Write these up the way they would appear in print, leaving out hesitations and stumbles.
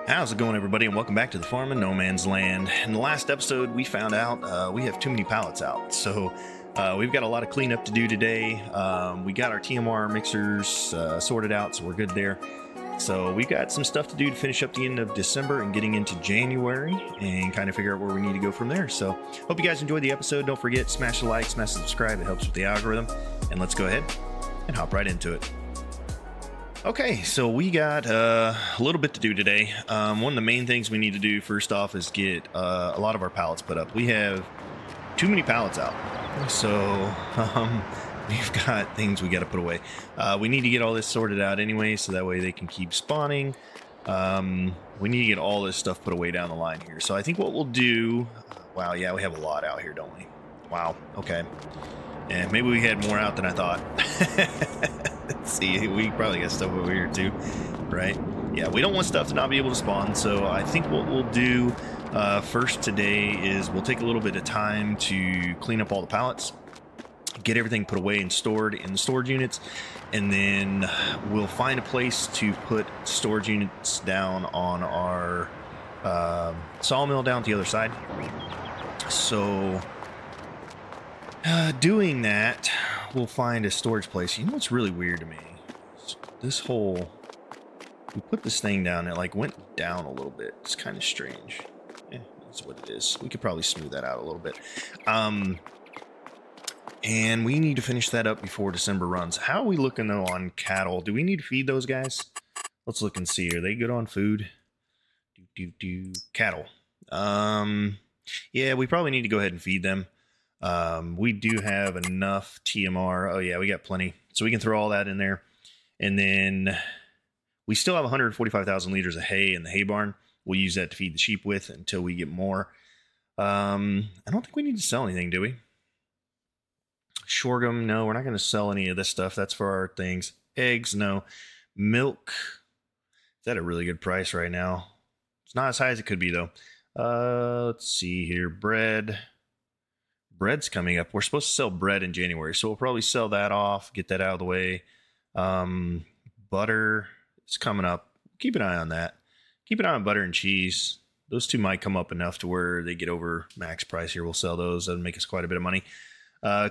How's it going, everybody, and welcome back to the farm in No Man's Land. In the last episode, we found out we have too many pallets out, so we've got a lot of cleanup to do today. We got our TMR mixers sorted out, so we're good there. So we've got some stuff to do to finish up the end of December and getting into January and kind of figure out where we need to go from there. So hope you guys enjoyed the episode. Don't forget, smash the like, smash the subscribe. It helps with the algorithm. And let's go ahead and hop right into it. Okay, so we got a little bit to do today. One of the main things we need to do first off is get a lot of our pallets put up. We have too many pallets out, so we've got things we got to put away. We need to get all this sorted out anyway, so that way they can keep spawning. We need to get all this stuff put away down the line here. So I think what we'll do... Wow, yeah, we have a lot out here, don't we? Wow, okay. And maybe we had more out than I thought. Let's see, we probably got stuff over here too, right? Yeah, we don't want stuff to not be able to spawn, so I think what we'll do first today is we'll take a little bit of time to clean up all the pallets, get everything put away and stored in the storage units, and then we'll find a place to put storage units down on our sawmill down to the other side. So doing that, we'll find a storage place. You know what's really weird to me? This whole... We put this thing down, it like went down a little bit. It's kind of strange. That's what it is. We could probably smooth that out a little bit. And we need to finish that up before December runs. How are we looking though on cattle? Do we need to feed those guys? Let's look and see. Are they good on food? Cattle. Yeah, we probably need to go ahead and feed them. We do have enough TMR. Oh yeah, we got plenty. So we can throw all that in there. And then we still have 145,000 liters of hay in the hay barn. We'll use that to feed the sheep with until we get more. I don't think we need to sell anything, do we? Sorghum, no, we're not going to sell any of this stuff. That's for our things. Eggs, no. Milk, is at a really good price right now. It's not as high as it could be, though. Let's see here. Bread. Bread's coming up. We're supposed to sell bread in January, so we'll probably sell that off, get that out of the way. Butter is coming up. Keep an eye on that. Keep an eye on butter and cheese. Those two might come up enough to where they get over max price here. We'll sell those. That'll make us quite a bit of money.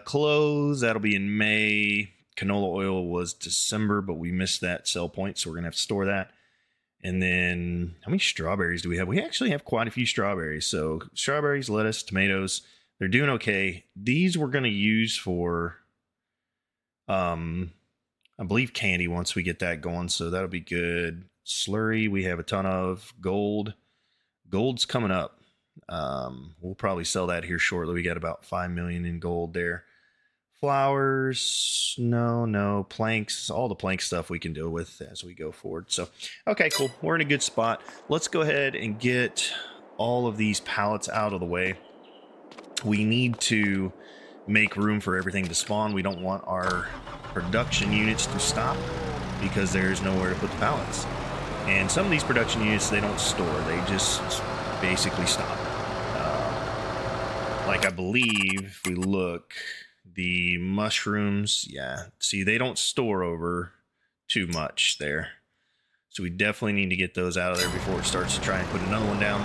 Clothes, that'll be in May. Canola oil was December, but we missed that sell point, so we're going to have to store that. And then, how many strawberries do we have? We actually have quite a few strawberries. So strawberries, lettuce, tomatoes, they're doing okay. These we're going to use for, I believe candy once we get that going. So that'll be good. Slurry, we have a ton of. Gold. Gold's coming up. We'll probably sell that here shortly. We got about 5 million in gold there. Flowers, no. Planks, all the plank stuff we can deal with as we go forward. So, okay, cool. We're in a good spot. Let's go ahead and get all of these pallets out of the way. We need to make room for everything to spawn. We don't want our production units to stop because there's nowhere to put the pallets. And some of these production units, they don't store. They just basically stop. Like I believe, if we look, the mushrooms, yeah. See, they don't store over too much there. So we definitely need to get those out of there before it starts to try and put another one down.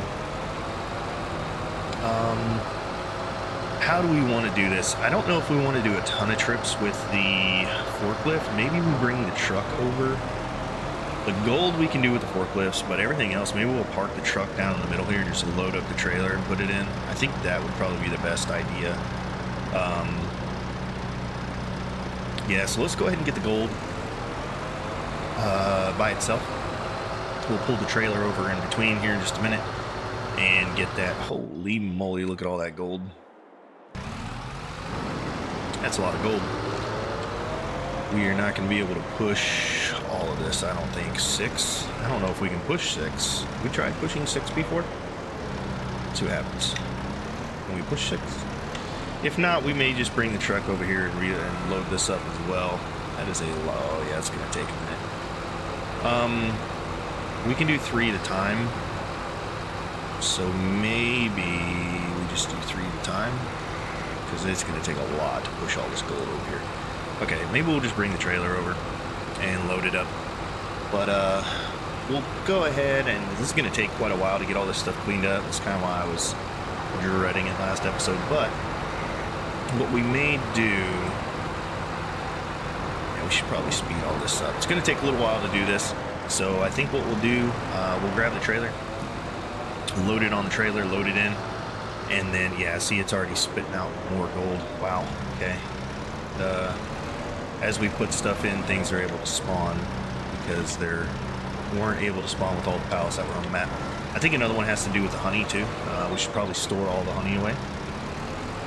How do we want to do this? I don't know if we want to do a ton of trips with the forklift. Maybe we bring the truck over. The gold we can do with the forklifts, but everything else, maybe we'll park the truck down in the middle here and just load up the trailer and put it in. I think that would probably be the best idea. Yeah, so let's go ahead and get the gold by itself. We'll pull the trailer over in between here in just a minute and get that. Holy moly, look at all that gold. That's a lot of gold. We are not going to be able to push all of this, I don't think. 6. I don't know if we can push 6. We tried pushing 6 before. Let's see what happens. Can we push 6? If not, we may just bring the truck over here and load this up as well. That is a low. Oh, yeah, it's going to take a minute. We can do 3 at a time. So maybe we just do 3 at a time, because it's going to take a lot to push all this gold over here. Okay, maybe we'll just bring the trailer over and load it up. But we'll go ahead, and this is going to take quite a while to get all this stuff cleaned up. That's kind of why I was dreading it last episode. But what we may do, yeah, we should probably speed all this up. It's going to take a little while to do this. So I think what we'll do, we'll grab the trailer, load it on the trailer, load it in, and then, yeah, see, it's already spitting out more gold. Wow, okay. As we put stuff in, things are able to spawn because they weren't able to spawn with all the pallets that were on the map. I think another one has to do with the honey too. We should probably store all the honey away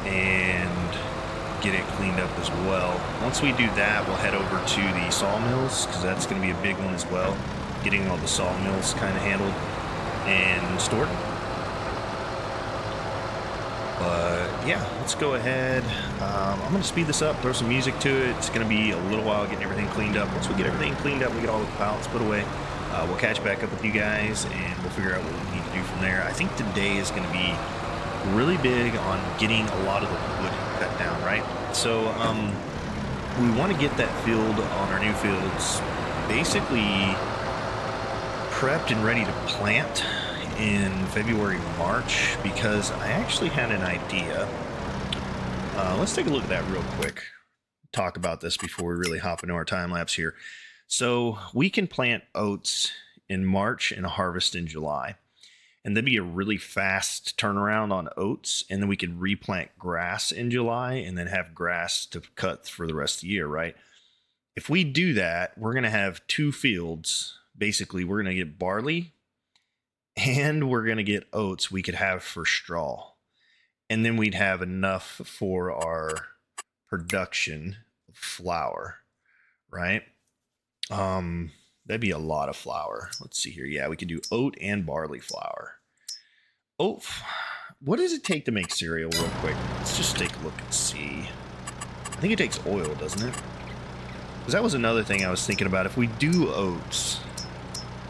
and get it cleaned up as well. Once we do that, we'll head over to the sawmills because that's going to be a big one as well. Getting all the sawmills kind of handled and stored. But yeah, let's go ahead. I'm going to speed this up, throw some music to it. It's going to be a little while getting everything cleaned up. Once we get everything cleaned up, we get all the pallets put away. We'll catch back up with you guys and we'll figure out what we need to do from there. I think today is going to be really big on getting a lot of the wood cut down, right? So we want to get that field on our new fields basically prepped and ready to plant in February, March, because I actually had an idea. Let's take a look at that real quick. Talk about this before we really hop into our time lapse here. So we can plant oats in March and harvest in July. And that'd be a really fast turnaround on oats. And then we could replant grass in July and then have grass to cut for the rest of the year, right? If we do that, we're going to have two fields. Basically, we're going to get barley and we're going to get oats we could have for straw. And then we'd have enough for our production of flour, right? That'd be a lot of flour. Let's see here. Yeah, we could do oat and barley flour. Oat. What does it take to make cereal real quick? Let's just take a look and see. I think it takes oil, doesn't it? Because that was another thing I was thinking about. If we do oats,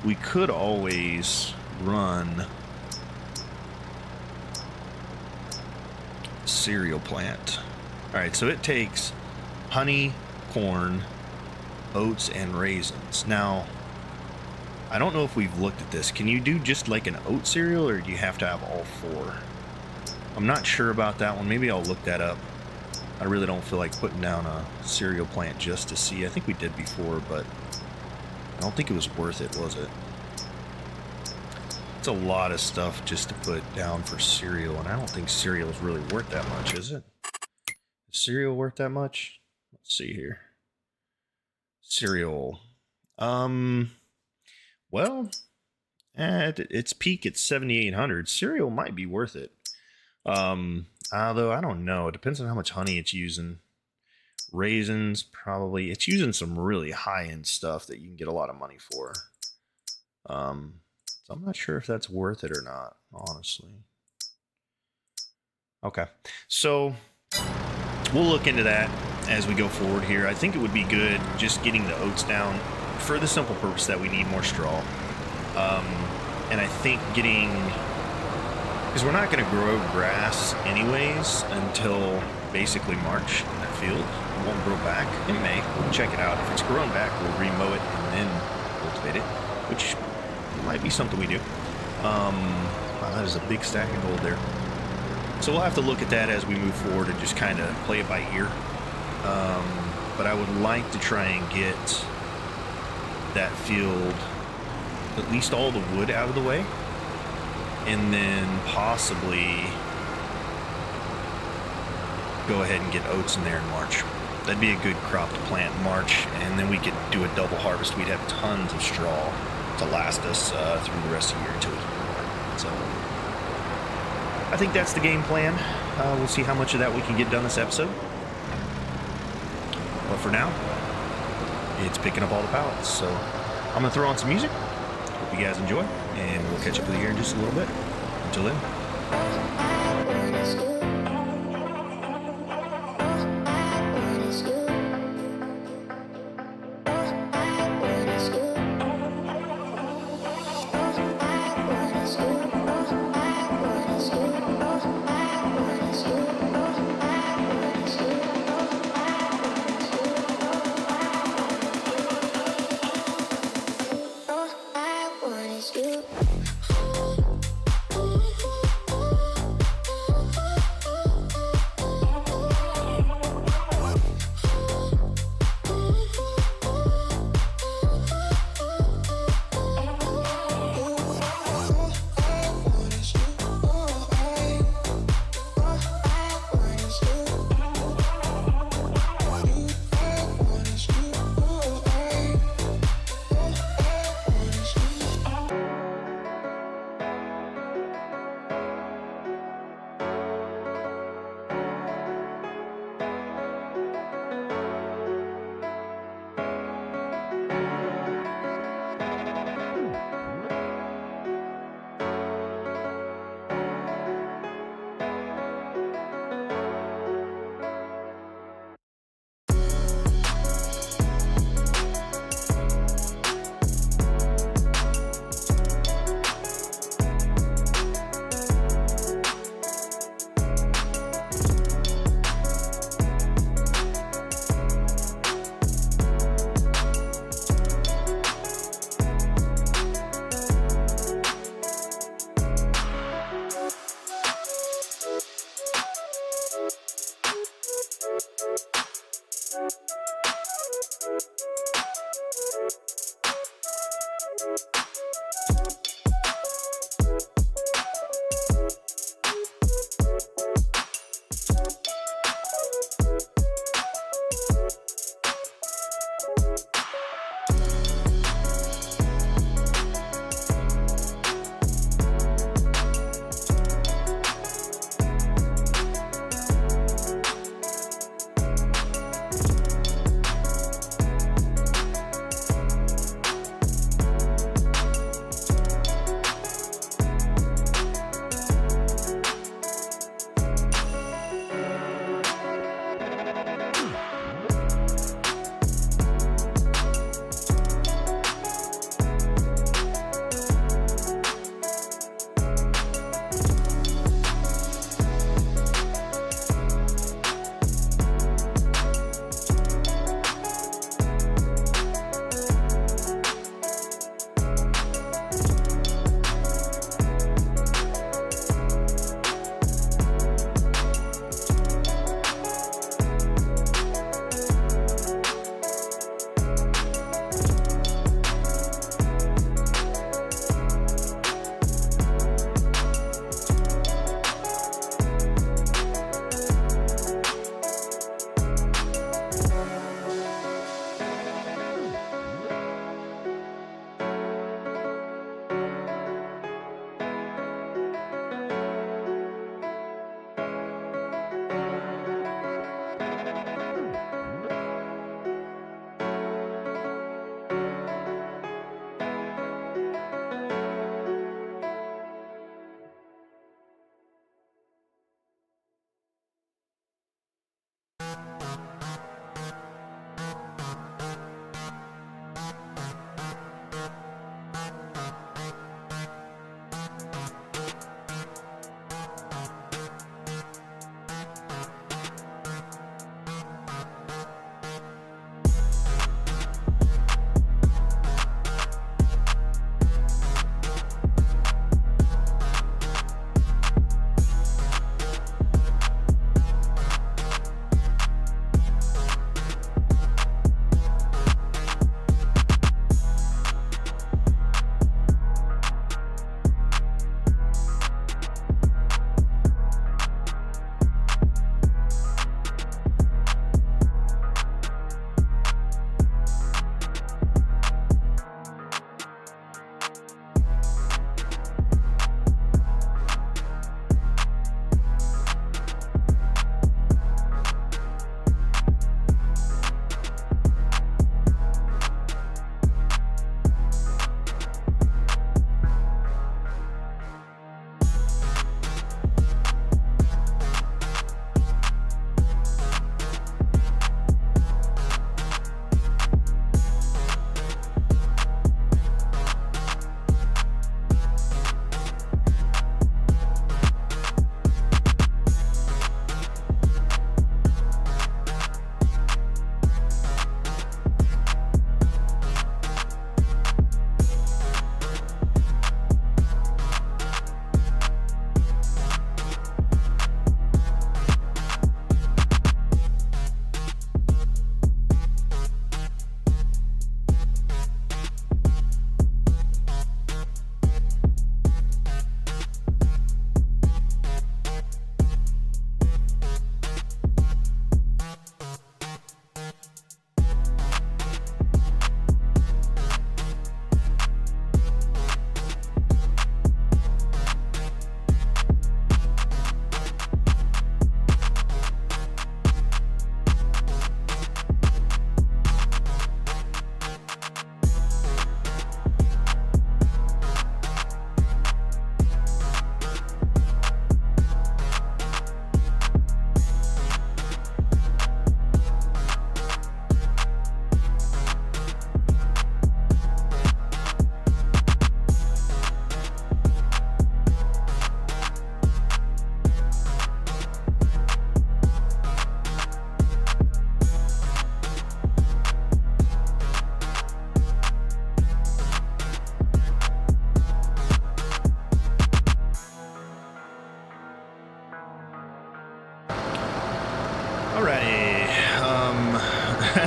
we could always run cereal plant. All right, so it takes honey, corn, oats, and raisins. Now, I don't know if we've looked at this. Can you do just like an oat cereal, or do you have to have all four? I'm not sure about that one. Maybe I'll look that up. I really don't feel like putting down a cereal plant just to see. I think we did before, but I don't think it was worth it, was it? It's a lot of stuff just to put down for cereal, and I don't think cereal is really worth that much, is it? Is cereal worth that much? Let's see here. Cereal. Well, at its peak at 7,800. Cereal might be worth it. Although I don't know. It depends on how much honey it's using. Raisins, probably. It's using some really high-end stuff that you can get a lot of money for. So I'm not sure if that's worth it or not, honestly. Okay, so we'll look into that as we go forward here. I think it would be good just getting the oats down for the simple purpose that we need more straw. And I think getting, because we're not going to grow grass anyways until basically March in that field. It won't grow back in May. We'll check it out. If it's grown back, we'll remow it and then cultivate it, which might be something we do. Wow, that is a big stack of gold there. So we'll have to look at that as we move forward and just kind of play it by ear. But I would like to try and get that field, at least all the wood out of the way, and then possibly go ahead and get oats in there in March. That'd be a good crop to plant in March, and then we could do a double harvest. We'd have tons of straw to last us through the rest of the year until we can more. So I think that's the game plan. We'll see how much of that we can get done this episode. But for now, it's picking up all the pallets. So I'm going to throw on some music. Hope you guys enjoy, and we'll catch up with you here in just a little bit. Until then.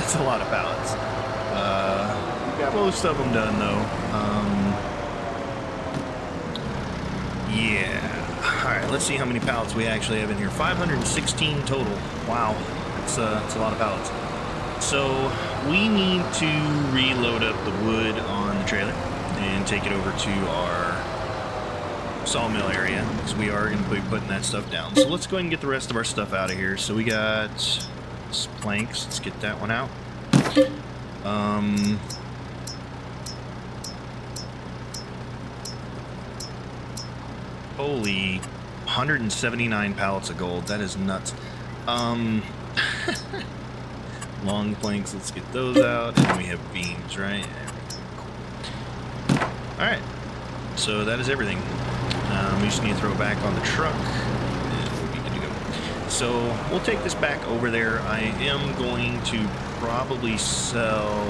That's a lot of pallets. We got most of them done though. Yeah. All right. Let's see how many pallets we actually have in here. 516 total. Wow. That's a lot of pallets. So we need to reload up the wood on the trailer and take it over to our sawmill area, because we are going to be putting that stuff down. So let's go ahead and get the rest of our stuff out of here. So we got planks. Let's get that one out. Holy 179 pallets of gold. That is nuts. Long planks, let's get those out. And we have beams, right? Alright, so that is everything. We just need to throw it back on the truck and we'll be good to go. So we'll take this back over there. I am going to probably sell...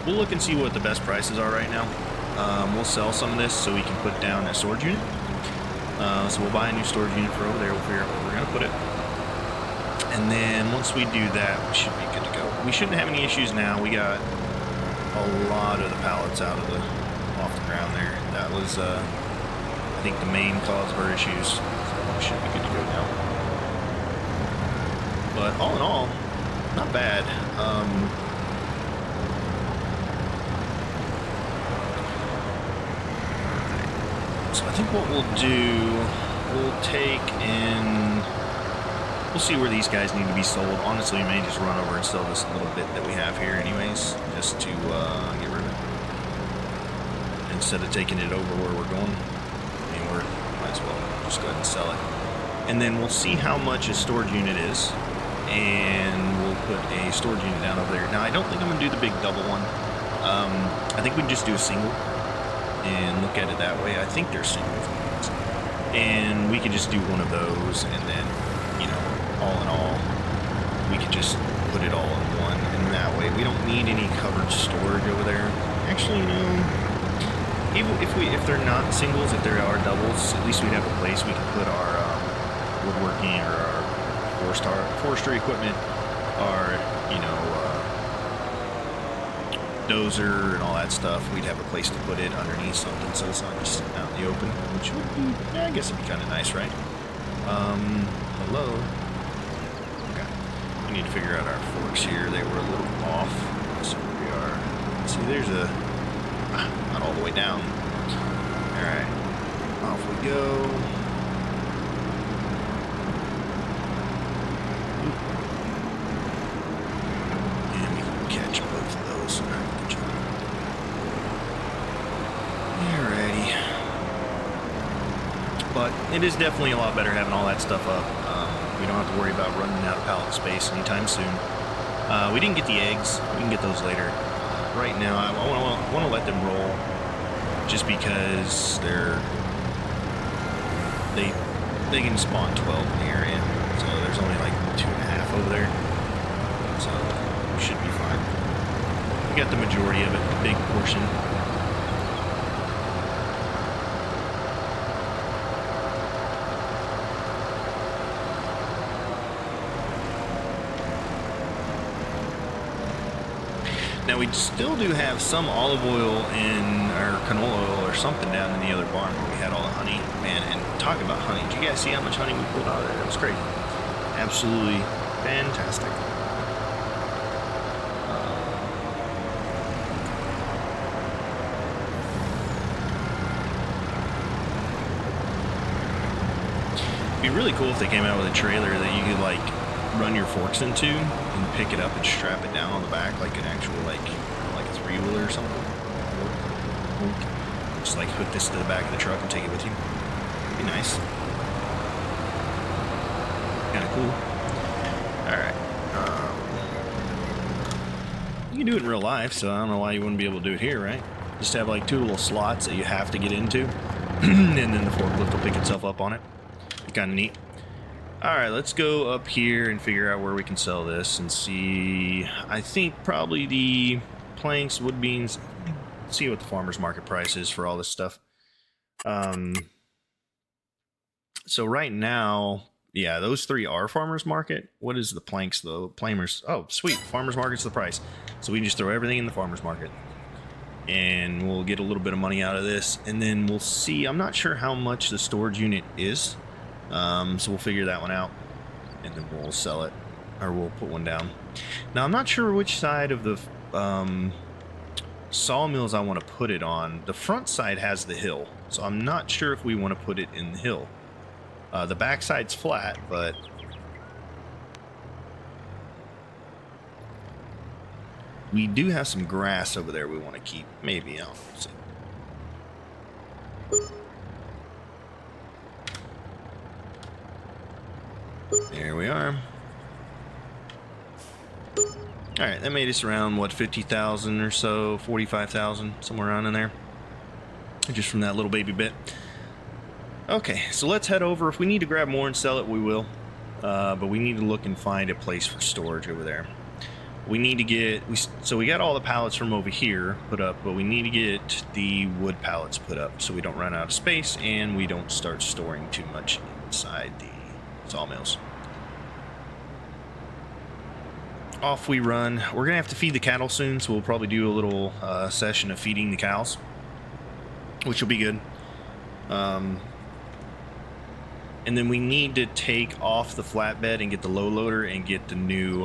We'll look and see what the best prices are right now. We'll sell some of this so we can put down a storage unit. So we'll buy a new storage unit for over there. We'll figure out where we're going to put it. And then once we do that, we should be good to go. We shouldn't have any issues now. We got a lot of the pallets off the ground there. That was, I think, the main cause of our issues. So we should be good to go now. But all in all, not bad. So I think what we'll do, we'll take and we'll see where these guys need to be sold. Honestly, we may just run over and sell this little bit that we have here anyways, just to get rid of it. Instead of taking it over where we're going, I mean, we might as well just go ahead and sell it. And then we'll see how much a storage unit is, and we'll put a storage unit down over there. Now, I don't think I'm going to do the big double one. I think we can just do a single and look at it that way. I think they're singles. And we could just do one of those, and then, you know, all in all, we could just put it all in one, and that way we don't need any covered storage over there. Actually, you know, even if they're not singles, if there are doubles, at least we'd have a place we can put our woodworking or our forestry equipment, our, you know, dozer and all that stuff. We'd have a place to put it underneath something, so it's not just sitting out in the open, which would be, yeah, I guess it'd be kind of nice, right? Hello. Okay. We need to figure out our forks here. They were a little off. So we are. See, there's a not all the way down. All right. Off we go. And we can catch both of those. All right, good job. Alrighty. But it is definitely a lot better having all that stuff up. We don't have to worry about running out of pallet space anytime soon. We didn't get the eggs. We can get those later. Right now, I want to let them roll, just because they can spawn 12 in the area. So there's only like 2.5 over there. So we should be fine. We got the majority of it, the big portion. Now we still do have some olive oil and or canola oil or something down in the other barn where we had all the honey. Man, and talking about honey, did you guys see how much honey we pulled out of there? It was crazy. Absolutely fantastic. It'd be really cool if they came out with a trailer that you could like run your forks into and pick it up and strap it down on the back like an actual like a 3-wheeler or something. Just like hook this to the back of the truck and take it with you. It'd be nice. Kind of cool. Alright. You can do it in real life, so I don't know why you wouldn't be able to do it here, right? Just have like 2 little slots that you have to get into, and then the forklift will pick itself up on it. Kind of neat. Alright, let's go up here and figure out where we can sell this and see. I think probably the planks, wood beams, see what the farmer's market price is for all this stuff. So right now, Yeah, those three are farmers market. What is the planks though? Planers. Oh, sweet. Farmers market's the price. So we can just throw everything in the farmers market. And we'll get a little bit of money out of this. And then we'll see. I'm not sure how much the storage unit is. So we'll figure that one out. And then we'll sell it. Or we'll put one down. Now, I'm not sure which side of the sawmills I want to put it on. The front side has the hill. So I'm not sure if we want to put it in the hill. The back side's flat, but we do have some grass over there we want to keep. Maybe, I'll see. There we are. Alright, that made us around, what, 50,000 or so, 45,000, somewhere around in there. Just from that little baby bit. Okay, so let's head over. If we need to grab more and sell it, we will. But we need to look and find a place for storage over there. We need to get... So we got all the pallets from over here put up, but we need to get the wood pallets put up so we don't run out of space and we don't start storing too much inside the sawmills. Off we run. We're going to have to feed the cattle soon, so we'll probably do a little session of feeding the cows, which will be good. And then we need to take off the flatbed and get the low loader and get the new,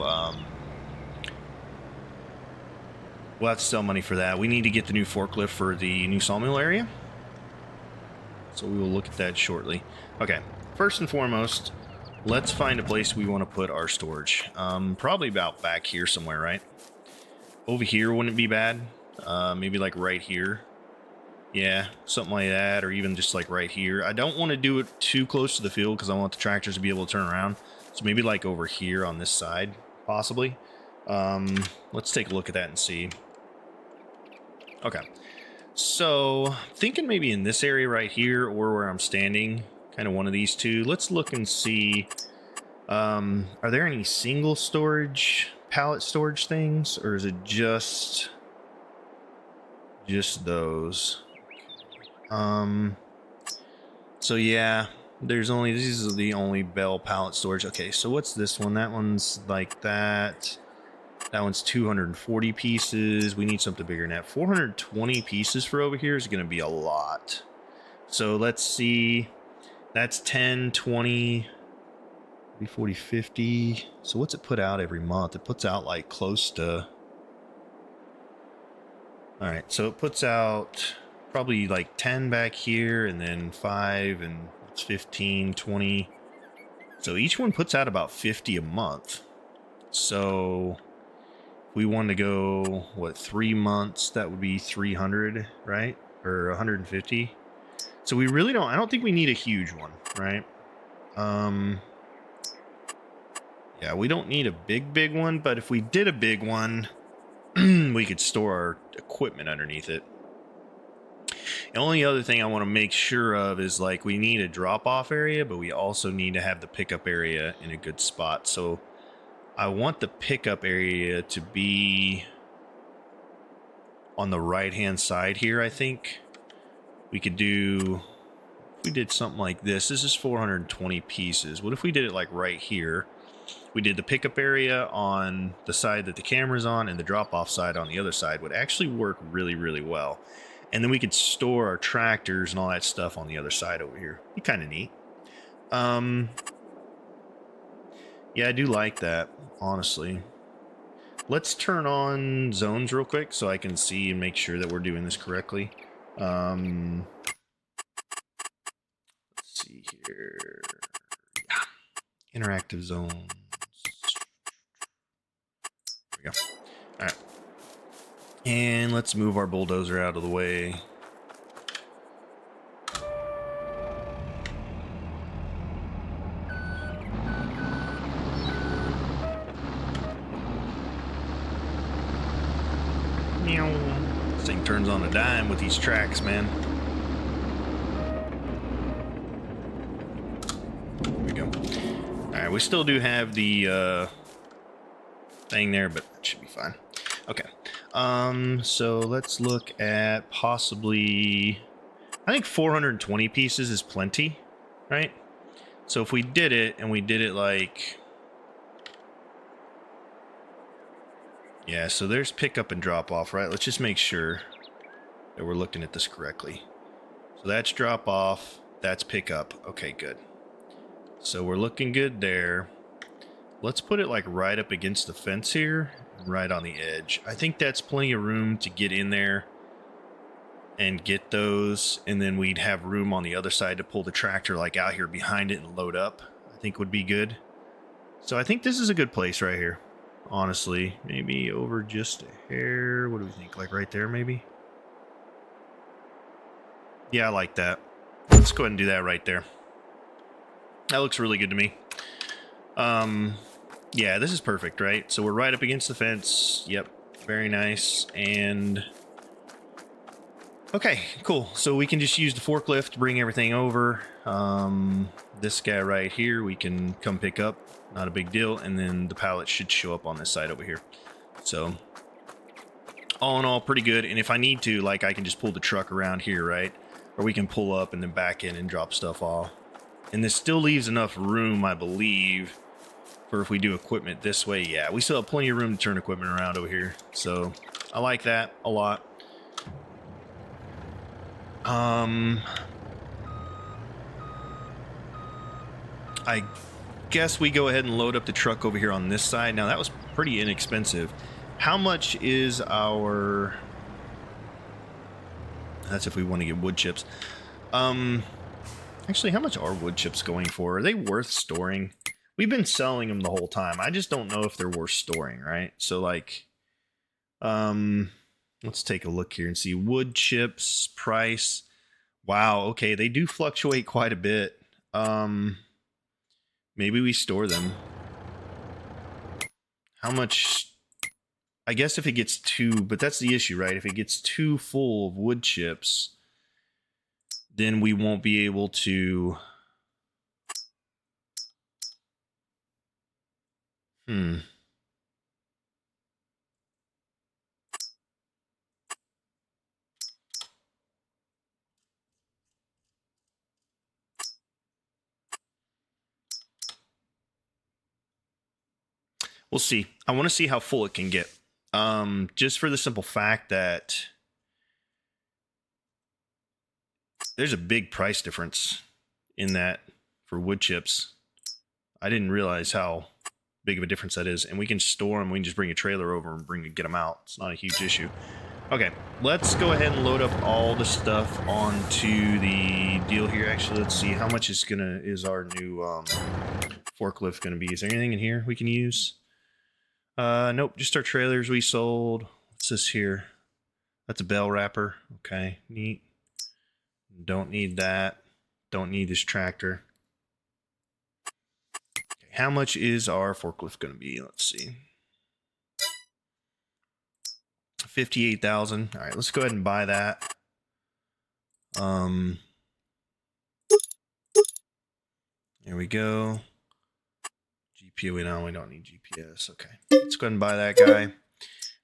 we'll have to sell money for that. We need to get the new forklift for the new sawmill area. So we will look at that shortly. Okay, first and foremost, let's find a place we want to put our storage. Probably about back here somewhere, right? Over here wouldn't be bad. Maybe like right here. Yeah, something like that, or even just like right here. I don't want to do it too close to the field because I want the tractors to be able to turn around. So maybe like over here on this side, possibly. Let's take a look at that and see. Okay, so thinking maybe in this area right here or where I'm standing, kind of one of these two. Let's look and see. Are there any single storage, pallet storage things, or is it just those? So yeah, there's only, these are the only Bell pallet storage. Okay, so what's this one? That one's like that. That one's 240 pieces. We need something bigger than that. 420 pieces for over here is going to be a lot. So let's see. That's 10, 20, 40, 50. So what's it put out every month? It puts out like close to... All right, so it puts out probably like 10 back here, and then 5, and it's 15, 20. So each one puts out about 50 a month. So if we wanted to go, what, 3 months, that would be 300, right? Or 150. So we really don't, I don't think we need a huge one, right? Yeah, we don't need a big one, but if we did a big one, we could store our equipment underneath it. The only other thing I want to make sure of is, like, we need a drop-off area, but we also need to have the pickup area in a good spot. So I want the pickup area to be on the right-hand side here, I think. We could do, if we did something like this. This is 420 pieces. What if we did it like right here? We did the pickup area on the side that the camera's on, and the drop-off side on the other side would actually work really, really well. And then we could store our tractors and all that stuff on the other side over here. Be kind of neat. Yeah, I do like that, honestly. Let's turn on zones real quick so I can see and make sure that we're doing this correctly. Let's see here. Yeah. Interactive zones. There we go. All right. And let's move our bulldozer out of the way. Meow. This thing turns on a dime with these tracks, man. There we go. Alright, we still do have the thing there, but it should be fine. Okay. So let's look at possibly, I think 420 pieces is plenty, right? So if we did it, and we did it like... Yeah, so there's pickup and drop off, right? Let's just make sure that we're looking at this correctly. So that's drop off, that's pickup. Okay, good. So we're looking good there. Let's put it like right up against the fence here, right on the edge. I think that's plenty of room to get in there and get those, and then we'd have room on the other side to pull the tractor like out here behind it and load up. I think would be good. So I think this is a good place right here, honestly. Maybe over just a hair. What do we think? Like right there, maybe? Yeah, I like that. Let's go ahead and do that right there. That looks really good to me. Yeah, this is perfect, right? So we're right up against the fence. Yep, very nice. And okay, cool. So we can just use the forklift to bring everything over. This guy right here, we can come pick up. Not a big deal. And then the pallet should show up on this side over here. So all in all, pretty good. And if I need to, like, I can just pull the truck around here, right? Or we can pull up and then back in and drop stuff off. And this still leaves enough room, I believe, for if we do equipment this way. Yeah, we still have plenty of room to turn equipment around over here. So I like that a lot. I guess we go ahead and load up the truck over here on this side. Now, that was pretty inexpensive. How much is our... That's if we want to get wood chips. Actually, how much are wood chips going for? Are they worth storing? We've been selling them the whole time. I just don't know if they're worth storing, right? So, like, let's take a look here and see. Wood chips, price. Wow, okay, they do fluctuate quite a bit. Maybe we store them. How much... I guess if it gets too... But that's the issue, right? If it gets too full of wood chips, then we won't be able to... We'll see. I want to see how full it can get. Just for the simple fact that there's a big price difference in that for wood chips. I didn't realize how big of a difference that is. And we can store them. We can just bring a trailer over and get them out. It's not a huge issue. Okay, let's go ahead and load up all the stuff onto the deal here. Actually, let's see how much is our new forklift gonna be. Is there anything in here we can use? Nope, just our trailers we sold. What's this here? That's a bell wrapper. Okay, neat. Don't need that. Don't need this tractor. Okay, how much is our forklift gonna be? Let's see. 58,000. All right, let's go ahead and buy that. Here we go. GPS, we don't need GPS. Okay, let's go ahead and buy that guy.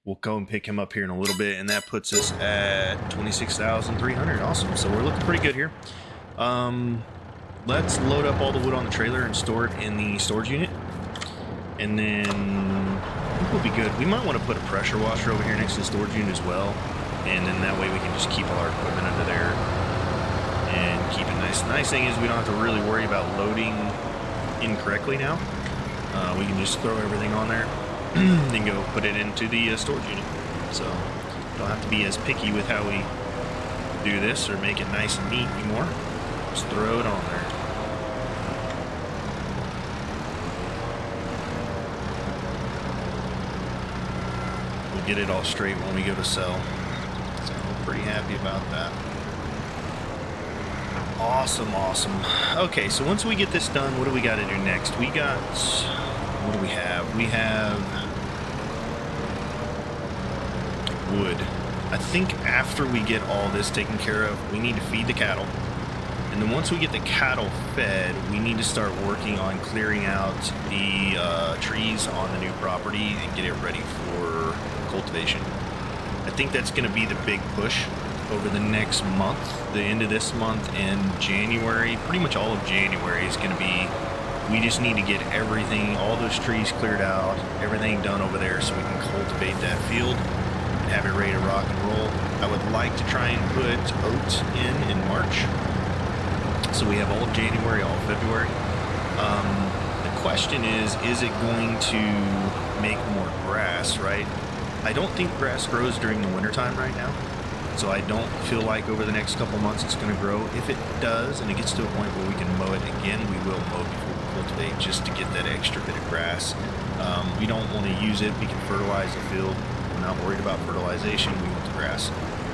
We'll go and pick him up here in a little bit, and that puts us at 26,300. Awesome. So we're looking pretty good here. Let's load up all the wood on the trailer and store it in the storage unit, and then I think we'll be good. We might want to put a pressure washer over here next to the storage unit as well, and then that way we can just keep all our equipment under there and keep it nice. The nice thing is we don't have to really worry about loading incorrectly now. We can just throw everything on there and go put it into the storage unit. So don't have to be as picky with how we do this or make it nice and neat anymore. Just throw it on there. We'll get it all straight when we go to sell. So I'm pretty happy about that. Awesome, awesome. Okay, so once we get this done, what do we got to do next? We got... What do we have? We have wood. I think after we get all this taken care of, we need to feed the cattle. And then once we get the cattle fed, we need to start working on clearing out the trees on the new property and get it ready for cultivation. I think that's going to be the big push. over the next month, the end of this month and January, pretty much all of January is going to be, we just need to get everything, all those trees cleared out, everything done over there so we can cultivate that field and have it ready to rock and roll. I would like to try and put oats in March, so we have all of January, all of February. The question is it going to make more grass, right? I don't think grass grows during the wintertime right now, so I don't feel like over the next couple months it's going to grow. If it does and it gets to a point where we can mow it again, we will mow before we cultivate, just to get that extra bit of grass. We don't want to use it. We can fertilize the field. We're not worried about fertilization. We want the grass.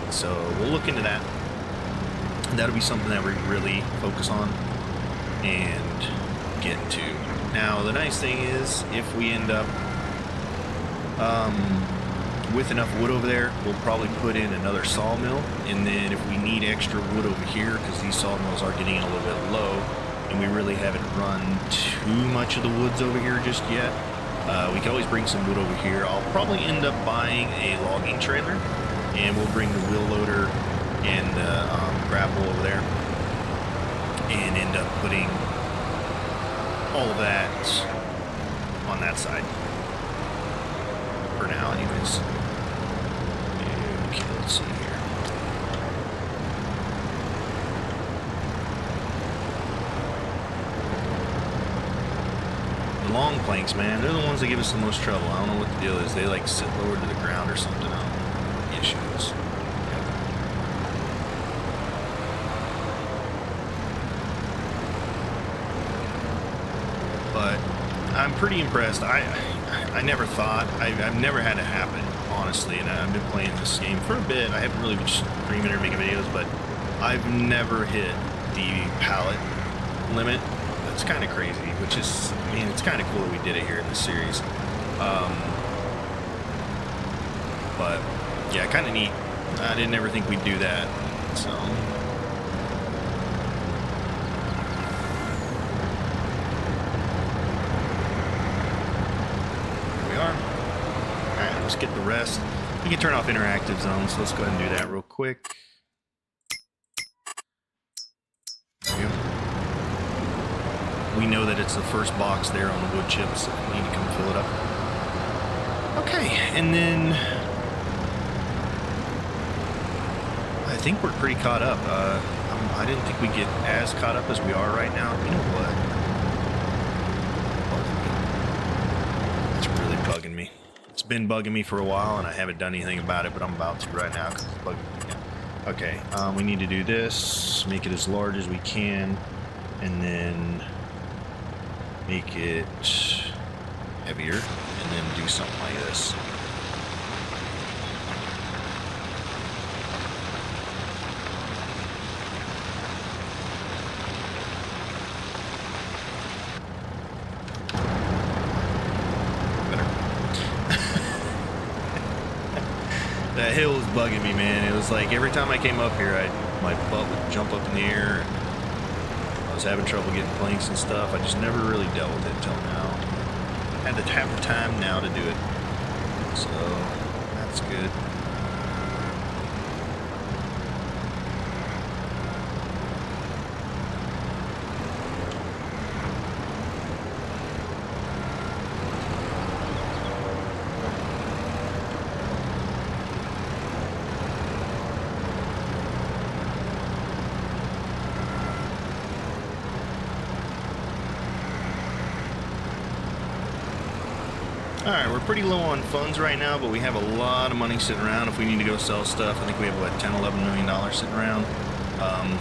So we'll look into that. That'll be something that we really focus on and get to. Now, the nice thing is, if we end up with enough wood over there, we'll probably put in another sawmill, and then if we need extra wood over here, because these sawmills are getting a little bit low, and we really haven't run too much of the woods over here just yet, we can always bring some wood over here. I'll probably end up buying a logging trailer, and we'll bring the wheel loader and the grapple over there, and end up putting all of that on that side for now anyways. Okay, let's see here. The long planks, man, they're the ones that give us the most trouble. I don't know what the deal is. They like sit lower to the ground or something. I don't know what the issue is. But I'm pretty impressed. I never thought, I've never had it happen, honestly, and I've been playing this game for a bit. I haven't really been streaming or making videos, but I've never hit the pallet limit. That's kind of crazy, which is, I mean, it's kind of cool that we did it here in this series. But yeah, kind of neat. I didn't ever think we'd do that, so. Let's get the rest. We can turn off interactive zones, so let's go ahead and do that real quick. There we go. We know that it's the first box there on the wood chips, so we need to come fill it up. Okay, and then I think we're pretty caught up. I didn't think we'd get as caught up as we are right now. You know what? It's really bugging me. It's been bugging me for a while, and I haven't done anything about it, but I'm about to right now because it's bugging me again. Okay, we need to do this, make it as large as we can, and then make it heavier, and then do something like this. That hill was bugging me, man. It was like every time I came up here, my butt would jump up in the air. And I was having trouble getting planks and stuff. I just never really dealt with it until now. Had to have the time now to do it. So that's good. Alright, we're pretty low on funds right now, but we have a lot of money sitting around if we need to go sell stuff. I think we have, what, $10, $11 million sitting around.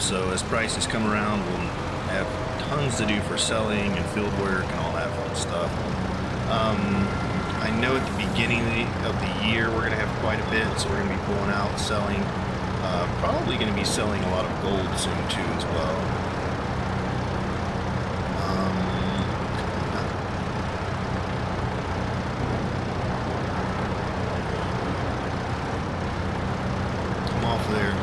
So as prices come around, we'll have tons to do for selling and field work and all that fun stuff. I know at the beginning of the year we're going to have quite a bit, so we're going to be pulling out, selling. Probably going to be selling a lot of gold soon too as well. There.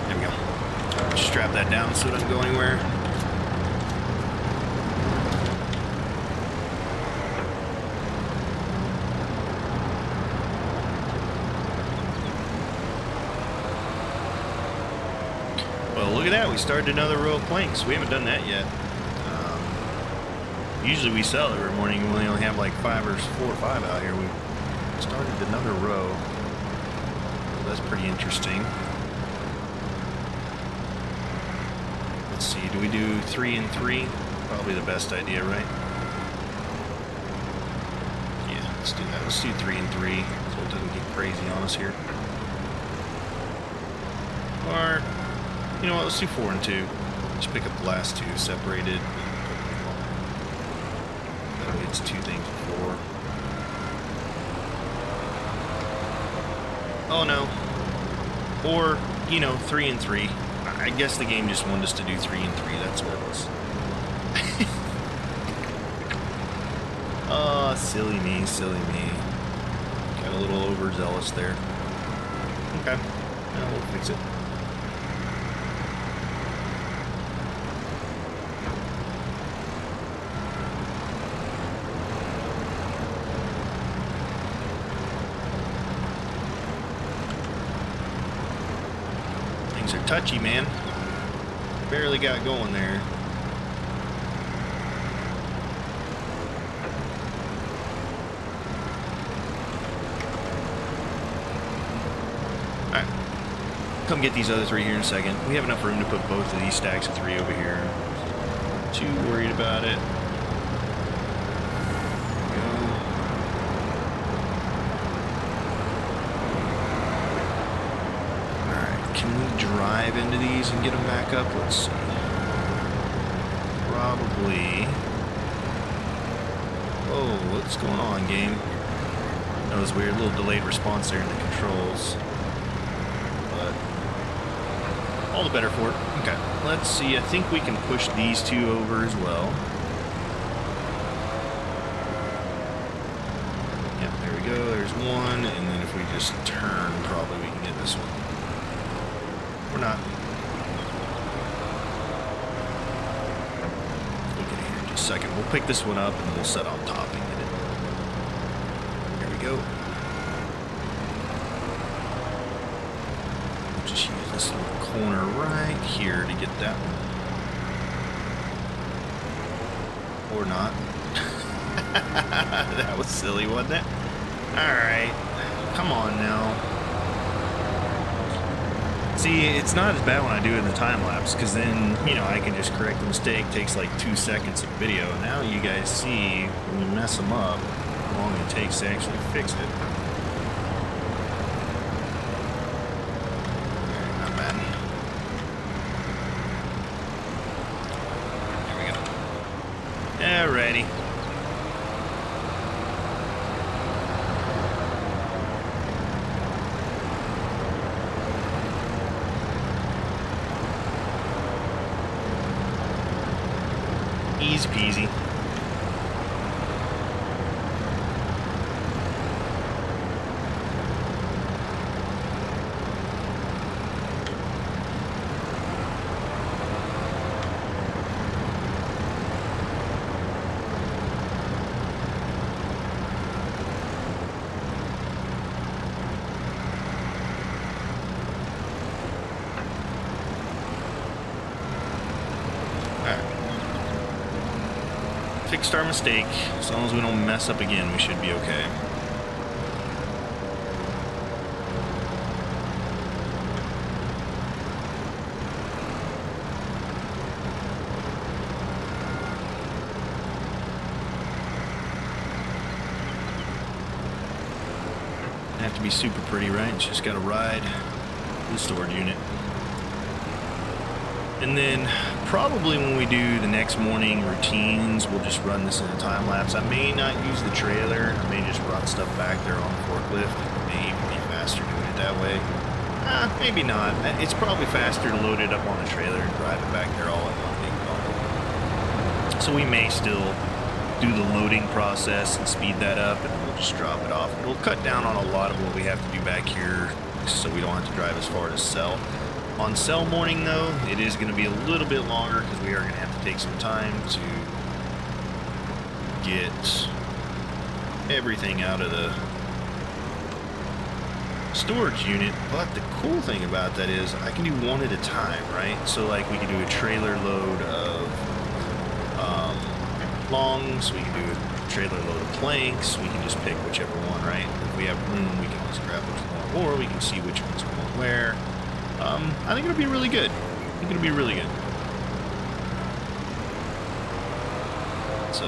There we go. Strap that down so it doesn't go anywhere. look at that. We started another row of planks. We haven't done that yet. Usually we sell every morning. We only have like 4 or 5 out here. We started another row. So that's pretty interesting. Let's see. Do we do 3 and 3? Probably the best idea, right? Yeah, let's do that. Let's do 3 and 3 so it doesn't get crazy on us here. Or, you know what? Let's do 4 and 2. Just pick up the last 2 separated. That way it's 2 things before. Oh no. Or, you know, 3 and 3. I guess the game just wanted us to do 3 and 3. That's what it was. Oh, silly me, silly me. Got a little overzealous there. Okay. Now we'll fix it. Things are touchy, man. Barely got going there. Alright. Come get these other 3 here in a second. We have enough room to put both of these stacks of 3 over here. Not too worried about it. Drive into these and get them back up. Let's see. Probably. Oh, what's going on, game? That was weird. A little delayed response there in the controls. But all the better for it. Okay. Let's see. I think we can push these 2 over as well. Yep, there we go. There's 1. And then if we just turn, probably we can get this one. We're not. We'll get here in just a second. We'll pick this one up and then we'll set on top and get it. There we go. We'll just use this little corner right here to get that one. Or not. That was silly, wasn't it? Alright. Come on now. See, it's not as bad when I do it in the time lapse, because then, you know, I can just correct the mistake. It takes like 2 seconds of video. Now you guys see, when you mess them up, how long it takes to actually fix it. Alright, not bad. There we go. Alrighty. Easy peasy. Fixed our mistake. As long as we don't mess up again, we should be okay. Have to be super pretty, right? It's just got to ride the storage unit. And then probably when we do the next morning routines, we'll just run this in a time lapse. I may not use the trailer. I may just run stuff back there on the forklift. It may even be faster doing it that way. Maybe not. It's probably faster to load it up on the trailer and drive it back there all in one big bundle. So we may still do the loading process and speed that up, and we'll just drop it off. It'll cut down on a lot of what we have to do back here, so we don't have to drive as far to sell. On sell morning, though, it is going to be a little bit longer because we are going to have to take some time to get everything out of the storage unit, but the cool thing about that is I can do one at a time, right? So like we can do a trailer load of longs, we can do a trailer load of planks, we can just pick whichever one, right? If we have room, we can just grab which one, or we can see which one's going where. I think it'll be really good. I think it'll be really good. So,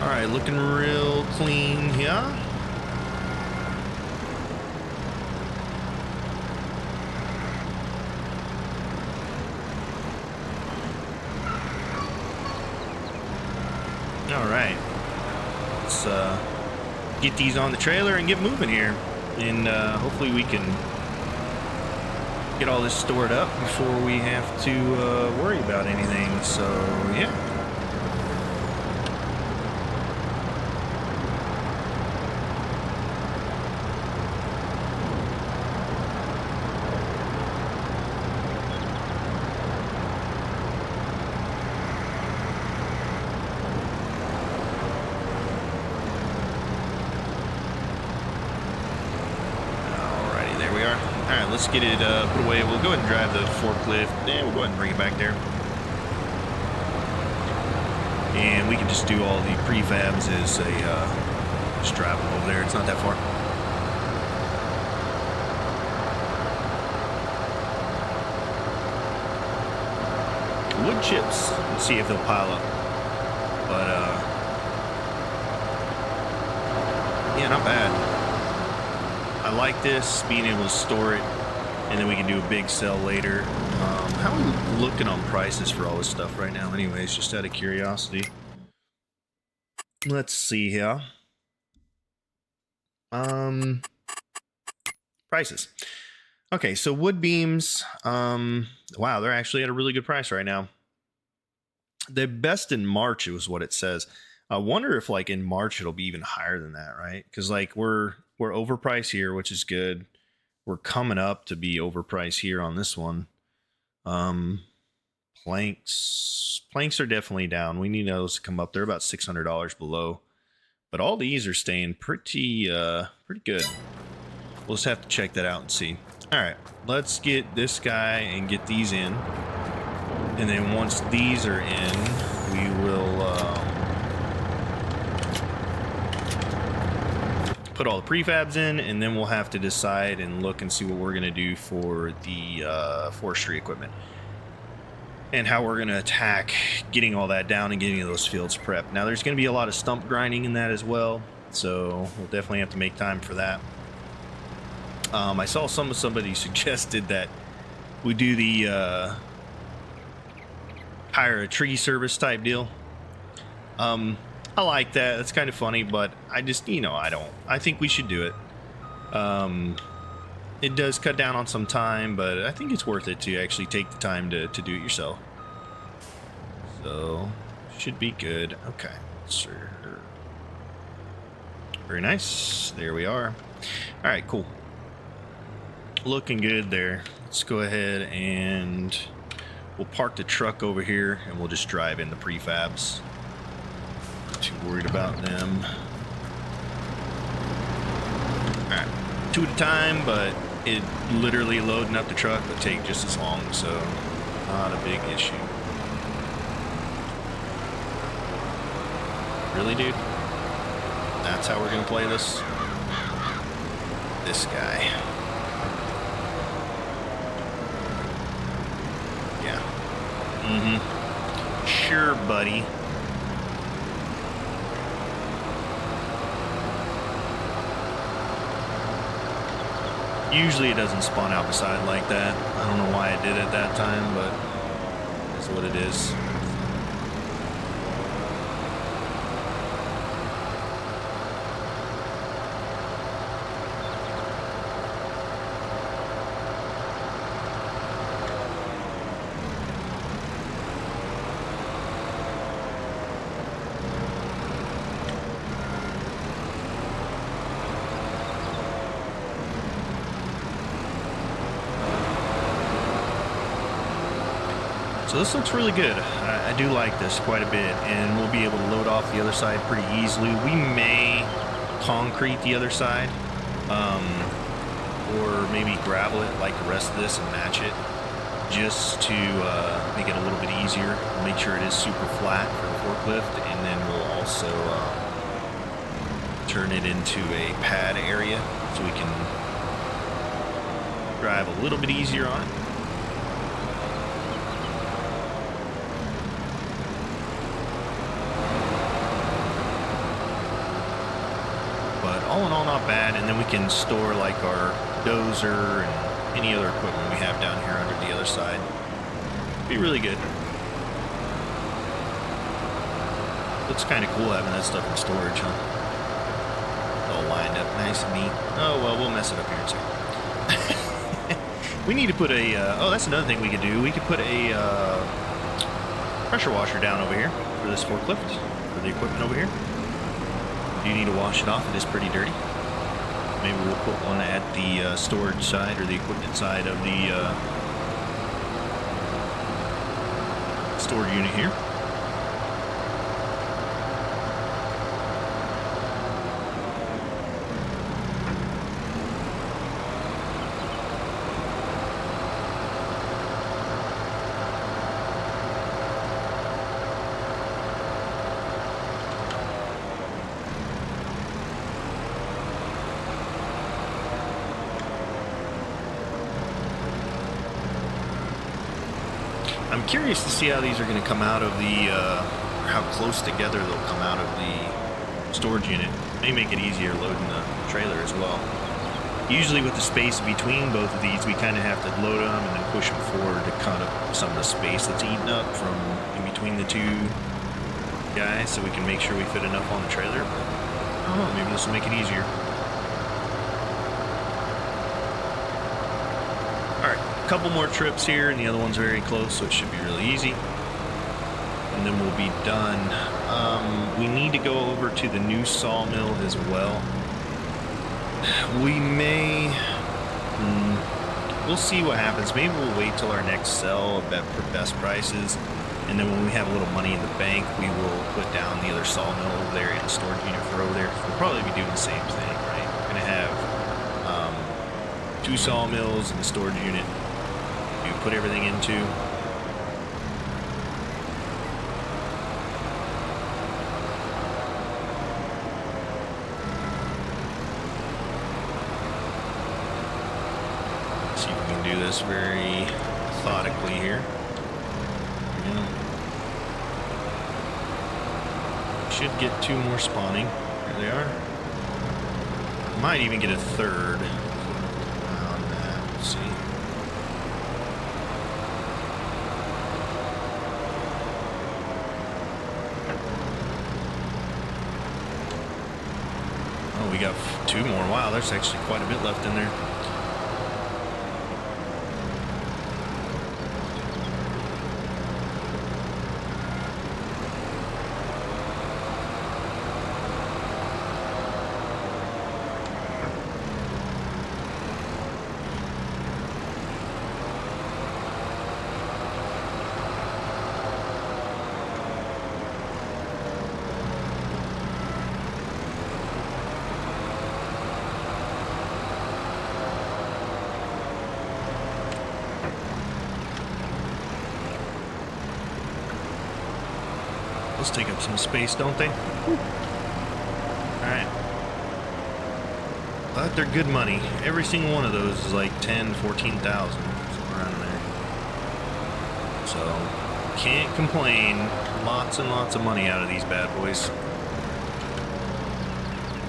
all right, looking real clean here. All right, let's get these on the trailer and get moving here, and hopefully we can get all this stored up before we have to worry about anything. So yeah. Alright, let's get it put away. We'll go ahead and drive the forklift. We'll go ahead and bring it back there. And we can just do all the prefabs as a, just drive them over there. It's not that far. Wood chips. Let's see if they'll pile up. But, yeah, not bad. I like this, being able to store it, and then we can do a big sell later. How are we looking on prices for all this stuff right now anyways, just out of curiosity? Let's see here. Prices. Okay, so wood beams, wow, they're actually at a really good price right now. The best in March was what it says. I wonder if like in March it'll be even higher than that, right? Because like we're overpriced here, which is good. We're coming up to be overpriced here on this one. Planks are definitely down. We need those to come up. They're about $600 below, but all these are staying pretty good. We'll just have to check that out and see. All right, let's get this guy and get these in, and then once these are in, we will put all the prefabs in, and then we'll have to decide and look and see what we're going to do for the forestry equipment and how we're going to attack getting all that down and getting those fields prepped. Now there's going to be a lot of stump grinding in that as well, so we'll definitely have to make time for that. I saw somebody suggested that we do the hire a tree service type deal. I like that. That's kind of funny, but I just, I think we should do it. It does cut down on some time, but I think it's worth it to actually take the time to do it yourself. So, should be good. Okay. Sure. Very nice. There we are. All right, cool. Looking good there. Let's go ahead and we'll park the truck over here and we'll just drive in the prefabs. Too worried about them. Alright, 2 at a time, but it literally loading up the truck would take just as long, so not a big issue. Really, dude? That's how we're gonna play this? This guy. Yeah. Mm-hmm. Sure, buddy. Usually it doesn't spawn out beside like that. I don't know why it did at that time, but it's what it is. So this looks really good. I do like this quite a bit, and we'll be able to load off the other side pretty easily. We may concrete the other side, or maybe gravel it like the rest of this and match it, just to make it a little bit easier. Make sure it is super flat for the forklift, and then we'll also turn it into a pad area so we can drive a little bit easier on it. But all in all, not bad. And then we can store like our dozer and any other equipment we have down here under the other side. Be really good. Looks kind of cool having that stuff in storage, huh? All lined up nice and neat. Oh, well, we'll mess it up here in a second. We need to put a, oh, that's another thing we could do. We could put a pressure washer down over here for this forklift, for the equipment over here. You need to wash it off. It is pretty dirty. Maybe we'll put one at the storage side or the equipment side of the storage unit here. I'm curious to see how these are going to come out of the, or how close together they'll come out of the storage unit. May make it easier loading the trailer as well. Usually with the space between both of these, we kind of have to load them and then push them forward to cut up some of the space that's eaten up from in between the two guys, so we can make sure we fit enough on the trailer. But I don't know, maybe this will make it easier. Couple more trips here, and the other one's very close, so it should be really easy. And then we'll be done. We need to go over to the new sawmill as well. We may... we'll see what happens. Maybe we'll wait till our next sell for best prices, and then when we have a little money in the bank, we will put down the other sawmill over there and the storage unit for over there. We'll probably be doing the same thing, right? We're going to have 2 sawmills and the storage unit put everything into. See if we can do this very methodically here. Yeah. Should get 2 more spawning. There they are. Might even get a 3rd on that. We'll see. We got 2 more. Wow, there's actually quite a bit left in there. Those take up some space, don't they? Alright. But they're good money. Every single one of those is like 10, 14,000, around there. So, can't complain. Lots and lots of money out of these bad boys.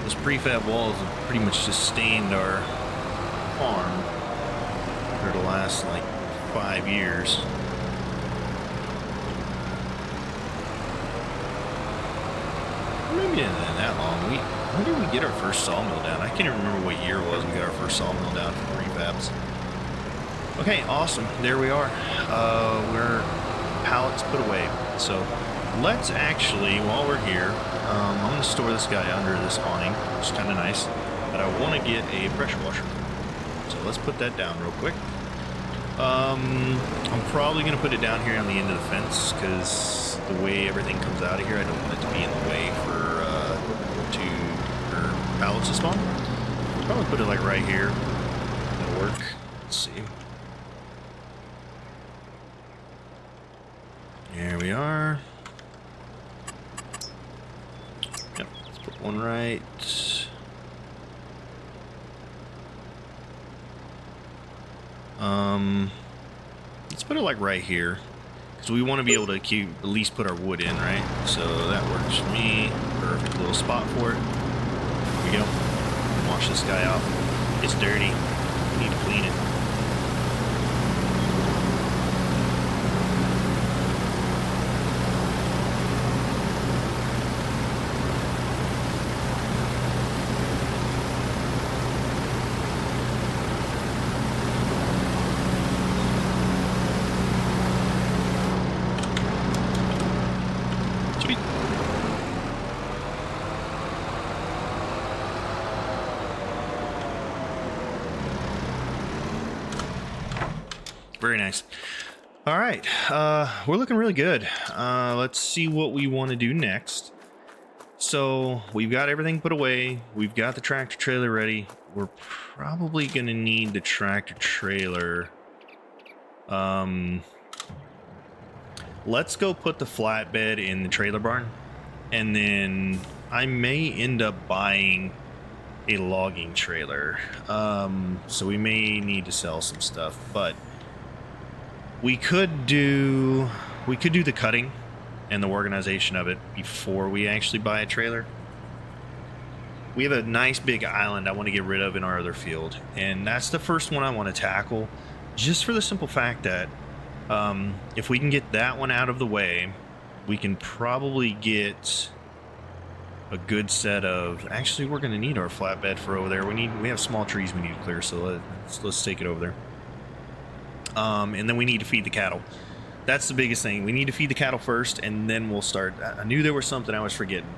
Those prefab walls have pretty much sustained our farm for the last like 5 years. Maybe not that long. When did we get our first sawmill down? I can't even remember what year it was we got our first sawmill down for prefabs. Okay, awesome. There we are. We're pallets put away. So let's actually, while we're here, I'm going to store this guy under this awning, which is kind of nice. But I want to get a pressure washer. So let's put that down real quick. I'm probably going to put it down here on the end of the fence because the way everything comes out of here, I don't want it to be in the way for pallet pallets to spawn. Probably put it like right here. That'll work. Let's see. There we are. Yep, let's put one right. Let's put it like right here, because we want to be able to at least put our wood in, right? So that works for me. Perfect little spot for it. There we go. Wash this guy off. It's dirty. We need to clean it. Very nice. All right, we're looking really good. Let's see what we want to do next. So we've got everything put away. We've got the tractor trailer ready. We're probably gonna need the tractor trailer. Let's go put the flatbed in the trailer barn, and then I may end up buying a logging trailer. So we may need to sell some stuff, but we could do the cutting and the organization of it before we actually buy a trailer. We have a nice big island I want to get rid of in our other field, and that's the first one I want to tackle, just for the simple fact that if we can get that one out of the way, we can probably get a good set of... Actually, we're going to need our flatbed for over there. We have small trees we need to clear, so let's take it over there. And then we need to feed the cattle. That's the biggest thing. We need to feed the cattle first, and then we'll start. I knew there was something I was forgetting.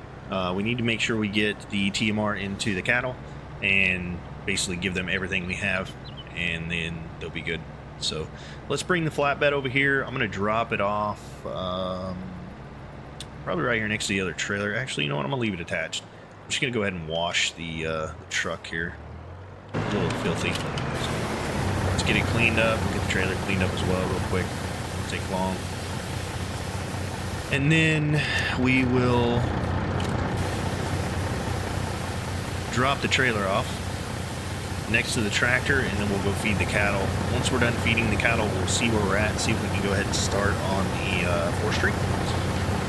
We need to make sure we get the TMR into the cattle and basically give them everything we have, and then they'll be good. So let's bring the flatbed over here. I'm going to drop it off probably right here next to the other trailer. Actually, you know what? I'm going to leave it attached. I'm just going to go ahead and wash the truck here. It's a little filthy. Let's get it cleaned up. We'll get the trailer cleaned up as well real quick. Won't take long. And then we will drop the trailer off next to the tractor, and then we'll go feed the cattle. Once we're done feeding the cattle, we'll see where we're at and see if we can go ahead and start on the forestry.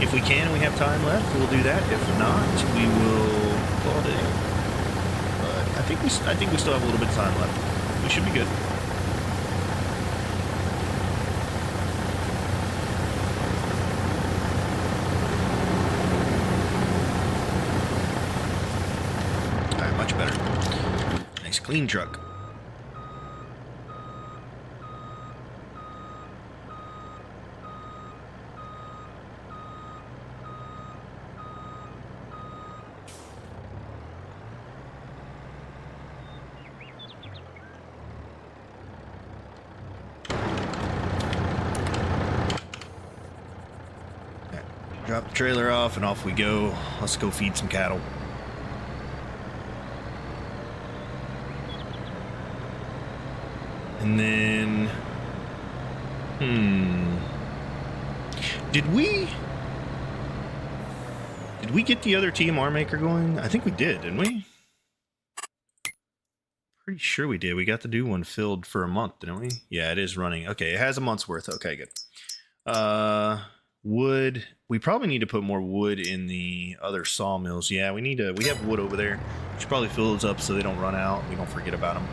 If we can and we have time left, we'll do that. If not, we will call it a day. But I think we still have a little bit of time left. We should be good. Much better. Nice clean truck. Drop the trailer off and off we go. Let's go feed some cattle. And then, did we get the other TMR maker going? I think we did, didn't we? Pretty sure we did. We got the new one filled for a month, didn't we? Yeah, it is running. Okay, it has a month's worth. Okay, good. Wood. We probably need to put more wood in the other sawmills. Yeah, we have wood over there. We should probably fill those up so they don't run out. We don't forget about them.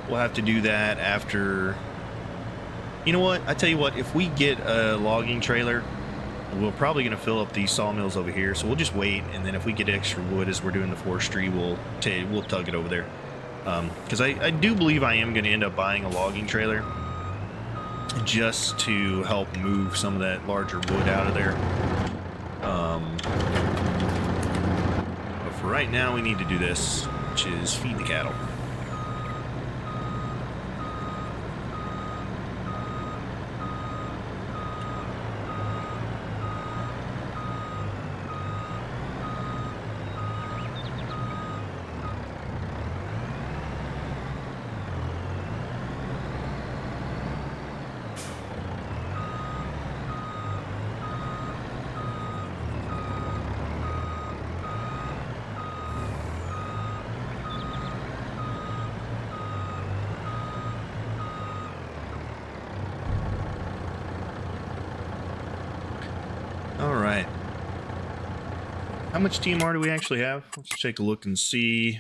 We'll have to do that after... You know what? I tell you what, if we get a logging trailer, we're probably going to fill up these sawmills over here. So we'll just wait, and then if we get extra wood as we're doing the forestry, we'll tug it over there. Because I do believe I am going to end up buying a logging trailer just to help move some of that larger wood out of there. But for right now, we need to do this, which is feed the cattle. much TMR do we actually have? Let's take a look and see.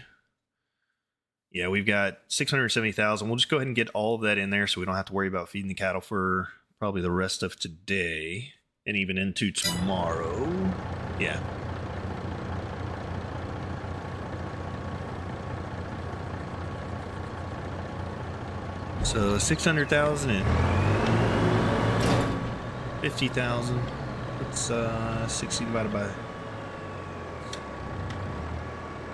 Yeah, we've got 670,000. We'll just go ahead and get all of that in there so we don't have to worry about feeding the cattle for probably the rest of today and even into tomorrow. Yeah. So 600,000 and 50,000. It's 60 divided by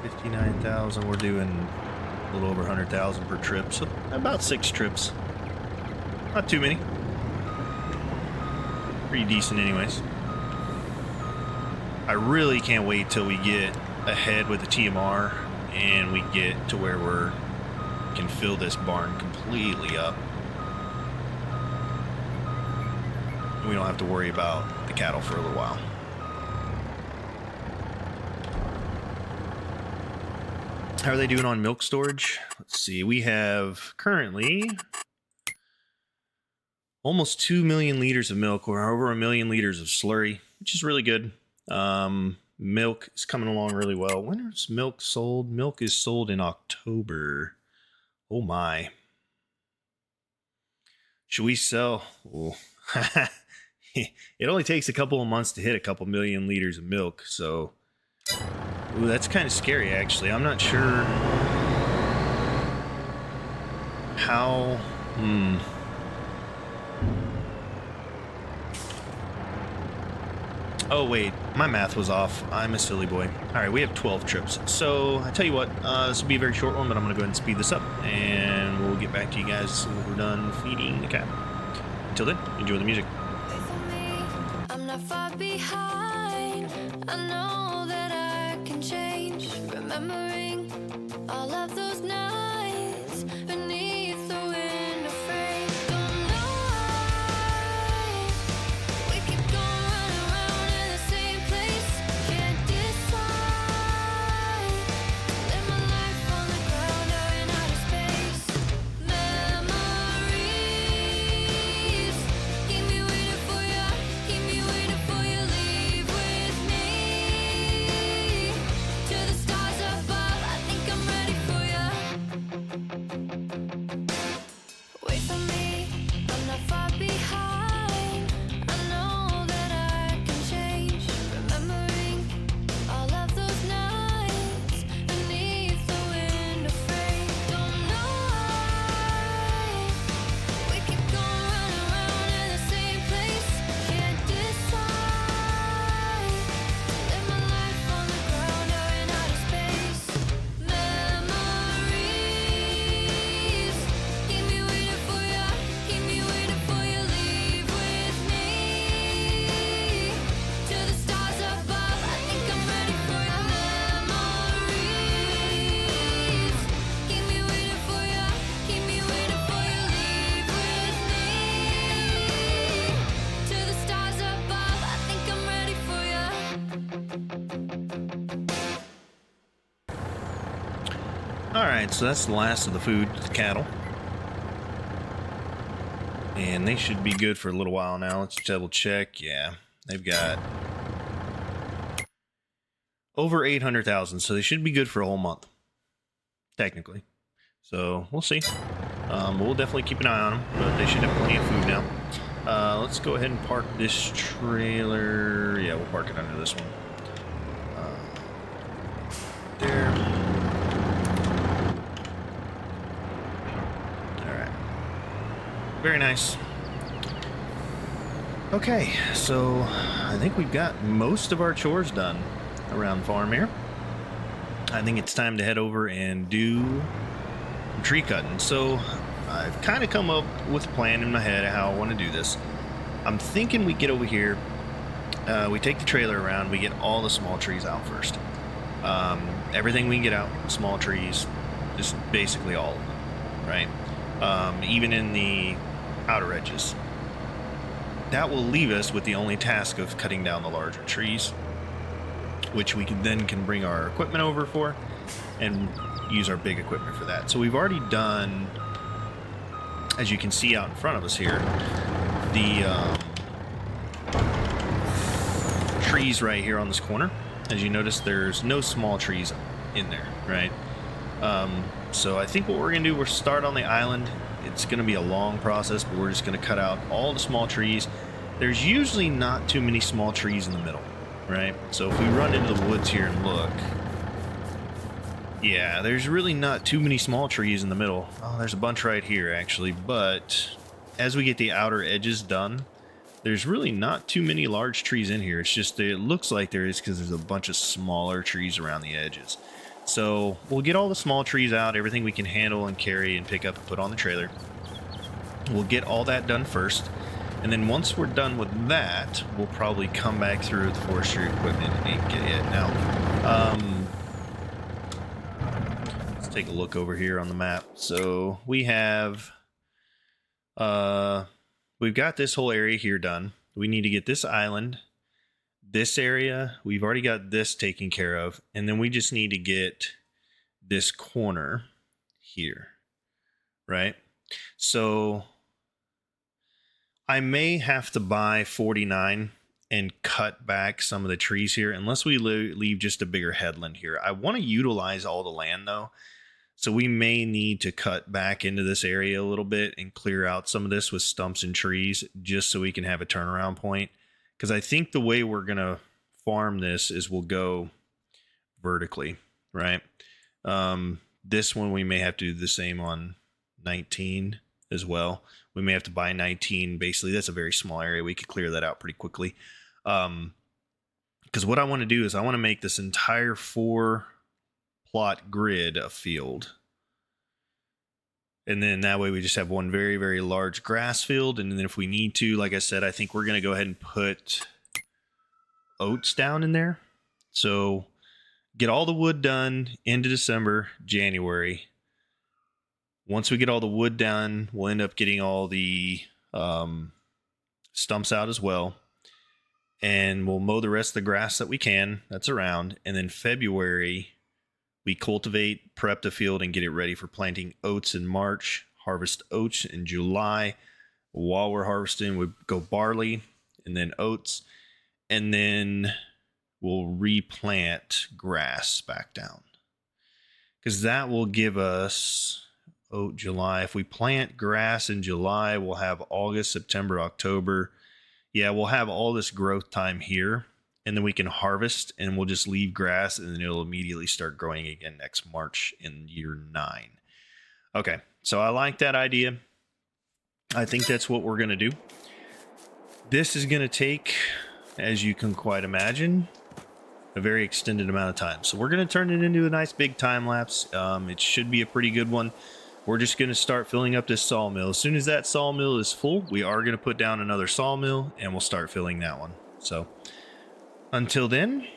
59,000. We're doing a little over 100,000 per trip, so about 6 trips. Not too many. Pretty decent anyways. I really can't wait till we get ahead with the TMR and we get to where we can fill this barn completely up. We don't have to worry about the cattle for a little while. How are they doing on milk storage? Let's see. We have currently almost 2 million liters of milk, or over 1 million liters of slurry, which is really good. Milk is coming along really well. When is milk sold? Milk is sold in October. Oh my. Should we sell? Oh. It only takes a couple of months to hit a couple million liters of milk, so ooh, that's kind of scary, actually. I'm not sure how... Oh, wait. My math was off. I'm a silly boy. All right, we have 12 trips. So, I tell you what, this will be a very short one, but I'm going to go ahead and speed this up, and we'll get back to you guys when we're done feeding the cattle. Until then, enjoy the music. I'm not far behind. I know that I can change. Remembering all of those nights beneath the window frame. Don't know why we keep going around in the same place. Can't decide. Live my life on the ground or in outer space. Memories keep me waiting for you. Keep me waiting for you. Leave with me to the stars above. I think I'm ready for you. Wait for me, I'm not far behind. I know that I can change. Remembering all of those nights beneath the window frame. Don't know why we keep going around in the same place. Can't decide. Live my life on the ground or in outer space. Memories keep me waiting for you. Keep me waiting for you. Leave with me to the stars above. I think I'm ready for you. Memories keep me waiting for you. Keep me waiting for you. Leave with me to the stars above. I think I'm ready for you. Alright, so that's the last of the food to the cattle. And they should be good for a little while now. Let's double check. Yeah, they've got over 800,000, so they should be good for a whole month, technically. So we'll see. We'll definitely keep an eye on them, but they should have plenty of food now. Let's go ahead and park this trailer. Yeah, we'll park it under this one. There. Alright. Very nice. Okay, so I think we've got most of our chores done around the farm here. I think it's time to head over and do tree cutting. So I've kind of come up with a plan in my head of how I want to do this. I'm thinking we get over here, we take the trailer around, we get all the small trees out first. Everything we can get out, small trees, just basically all of them, right? Even in the outer edges. That will leave us with the only task of cutting down the larger trees, which we can bring our equipment over for and use our big equipment for that. So we've already done, as you can see out in front of us here, the trees right here on this corner. as you notice, there's no small trees in there, right? So I think what we're gonna do, we're start on the island. It's gonna be a long process, but we're just gonna cut out all the small trees. There's usually not too many small trees in the middle, right? So if we run into the woods here and look, yeah, there's really not too many small trees in the middle. Oh, there's a bunch right here actually, but as we get the outer edges done, there's really not too many large trees in here. It's just, it looks like there is because there's a bunch of smaller trees around the edges. So we'll get all the small trees out, everything we can handle and carry and pick up and put on the trailer. We'll get all that done first. And then once we're done with that, we'll probably come back through with the forestry equipment and get it. Now, let's take a look over here on the map. So we have, we've got this whole area here done. We need to get this island, this area. We've already got this taken care of. And then we just need to get this corner here, right? So I may have to buy 49 and cut back some of the trees here, unless we leave just a bigger headland here. I want to utilize all the land though. So we may need to cut back into this area a little bit and clear out some of this with stumps and trees just so we can have a turnaround point. Because I think the way we're going to farm this is we'll go vertically, right? This one we may have to do the same on 19 as well. We may have to buy 19. Basically, that's a very small area. We could clear that out pretty quickly. Because what I want to do is I want to make this entire 4-plot grid a field. And then that way we just have one very, very large grass field. And then if we need to, like I said, I think we're going to go ahead and put oats down in there. So get all the wood done into December, January. Once we get all the wood done, we'll end up getting all the stumps out as well. And we'll mow the rest of the grass that we can that's around. And then February, we cultivate, prep the field, and get it ready for planting oats in March. Harvest oats in July. While we're harvesting, we go barley and then oats. And then we'll replant grass back down. Because that will give us July. If we plant grass in July, we'll have August, September, October. Yeah, we'll have all this growth time here, and then we can harvest, and we'll just leave grass, and then it'll immediately start growing again next March in year 9. Okay, so I like that idea. I think that's what we're going to do. This is going to take, as you can quite imagine, a very extended amount of time. So we're going to turn it into a nice big time lapse. It should be a pretty good one. We're just going to start filling up this sawmill. As soon as that sawmill is full, we are going to put down another sawmill and we'll start filling that one. So until then,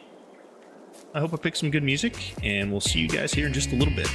I hope I picked some good music and we'll see you guys here in just a little bit.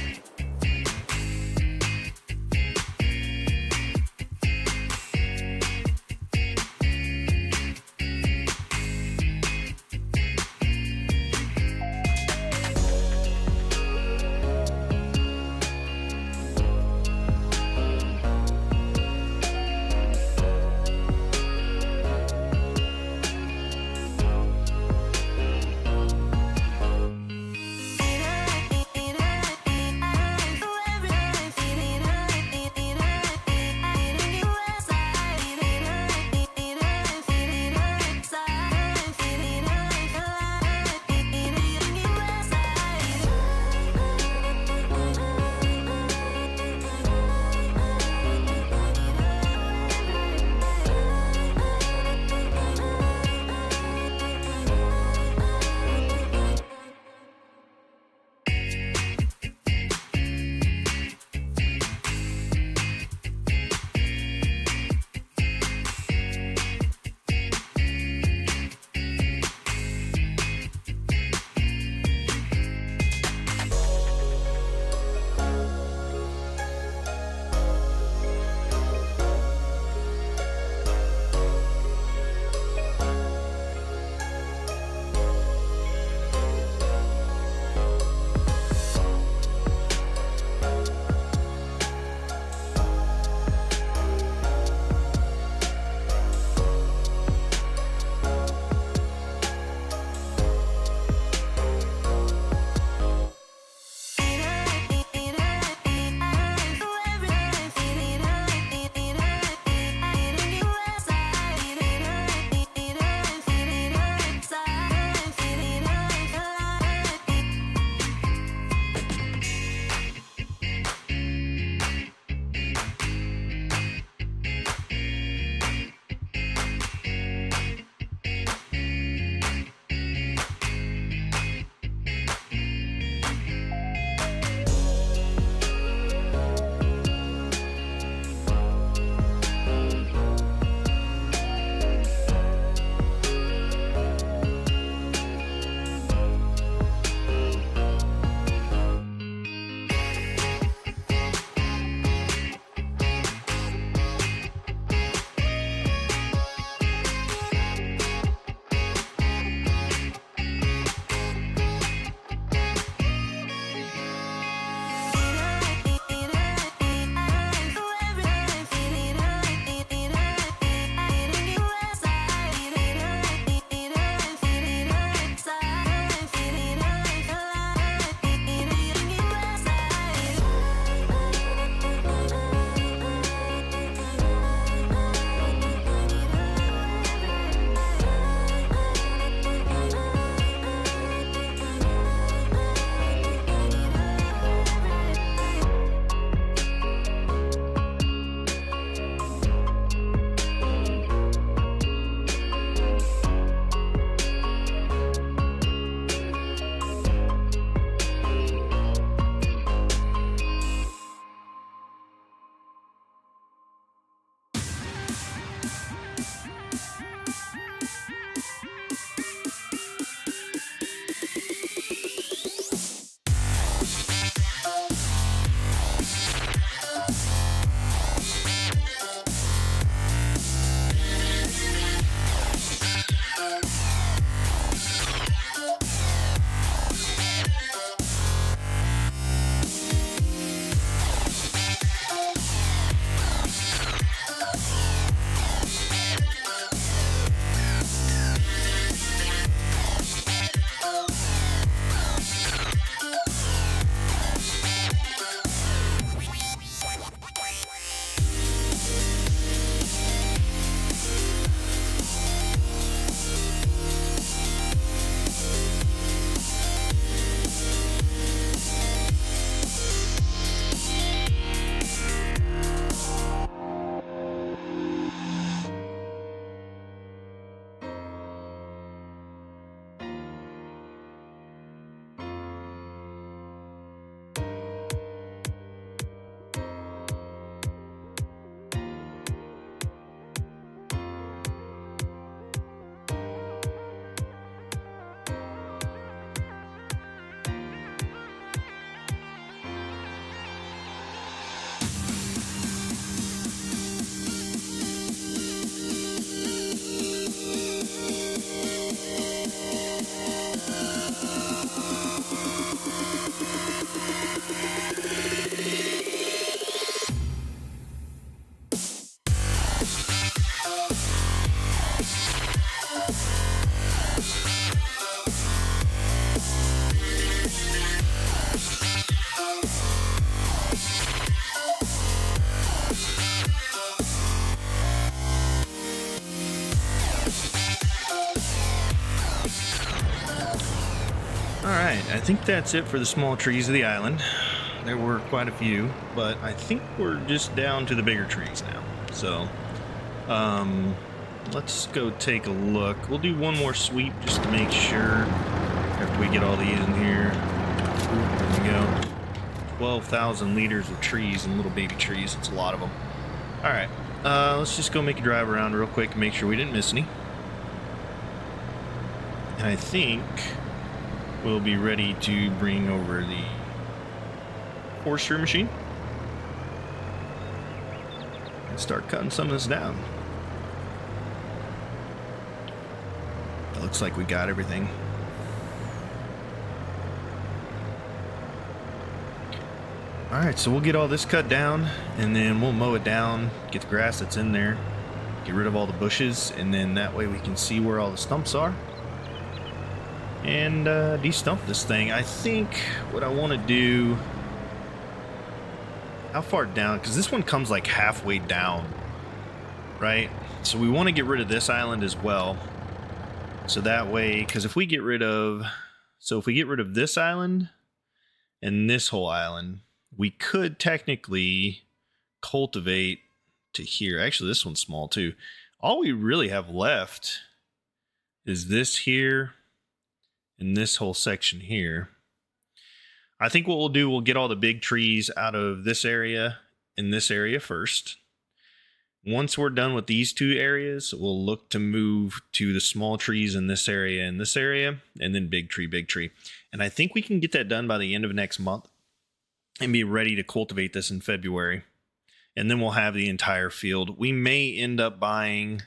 I think that's it for the small trees of the island. There were quite a few, but I think we're just down to the bigger trees now. So, let's go take a look. We'll do one more sweep just to make sure after we get all these in here. There we go. 12,000 liters of trees and little baby trees. It's a lot of them. All right, let's just go make a drive around real quick and make sure we didn't miss any. And I think we'll be ready to bring over the forestry machine and start cutting some of this down. It looks like we got everything. All right, so we'll get all this cut down and then we'll mow it down, get the grass that's in there, get rid of all the bushes, and then that way we can see where all the stumps are and de-stump this thing. I think what I want to do, how far down, because this one comes like halfway down, right? So we want to get rid of this island as well. So that way, because if we get rid of, if we get rid of this island and this whole island, we could technically cultivate to here. Actually, this one's small too. All we really have left is this here and this whole section here. I think what we'll do, we'll get all the big trees out of this area and this area first. Once we're done with these two areas, we'll look to move to the small trees in this area and this area, and then big tree, big tree. And I think we can get that done by the end of next month and be ready to cultivate this in February. And then we'll have the entire field. We may end up buying,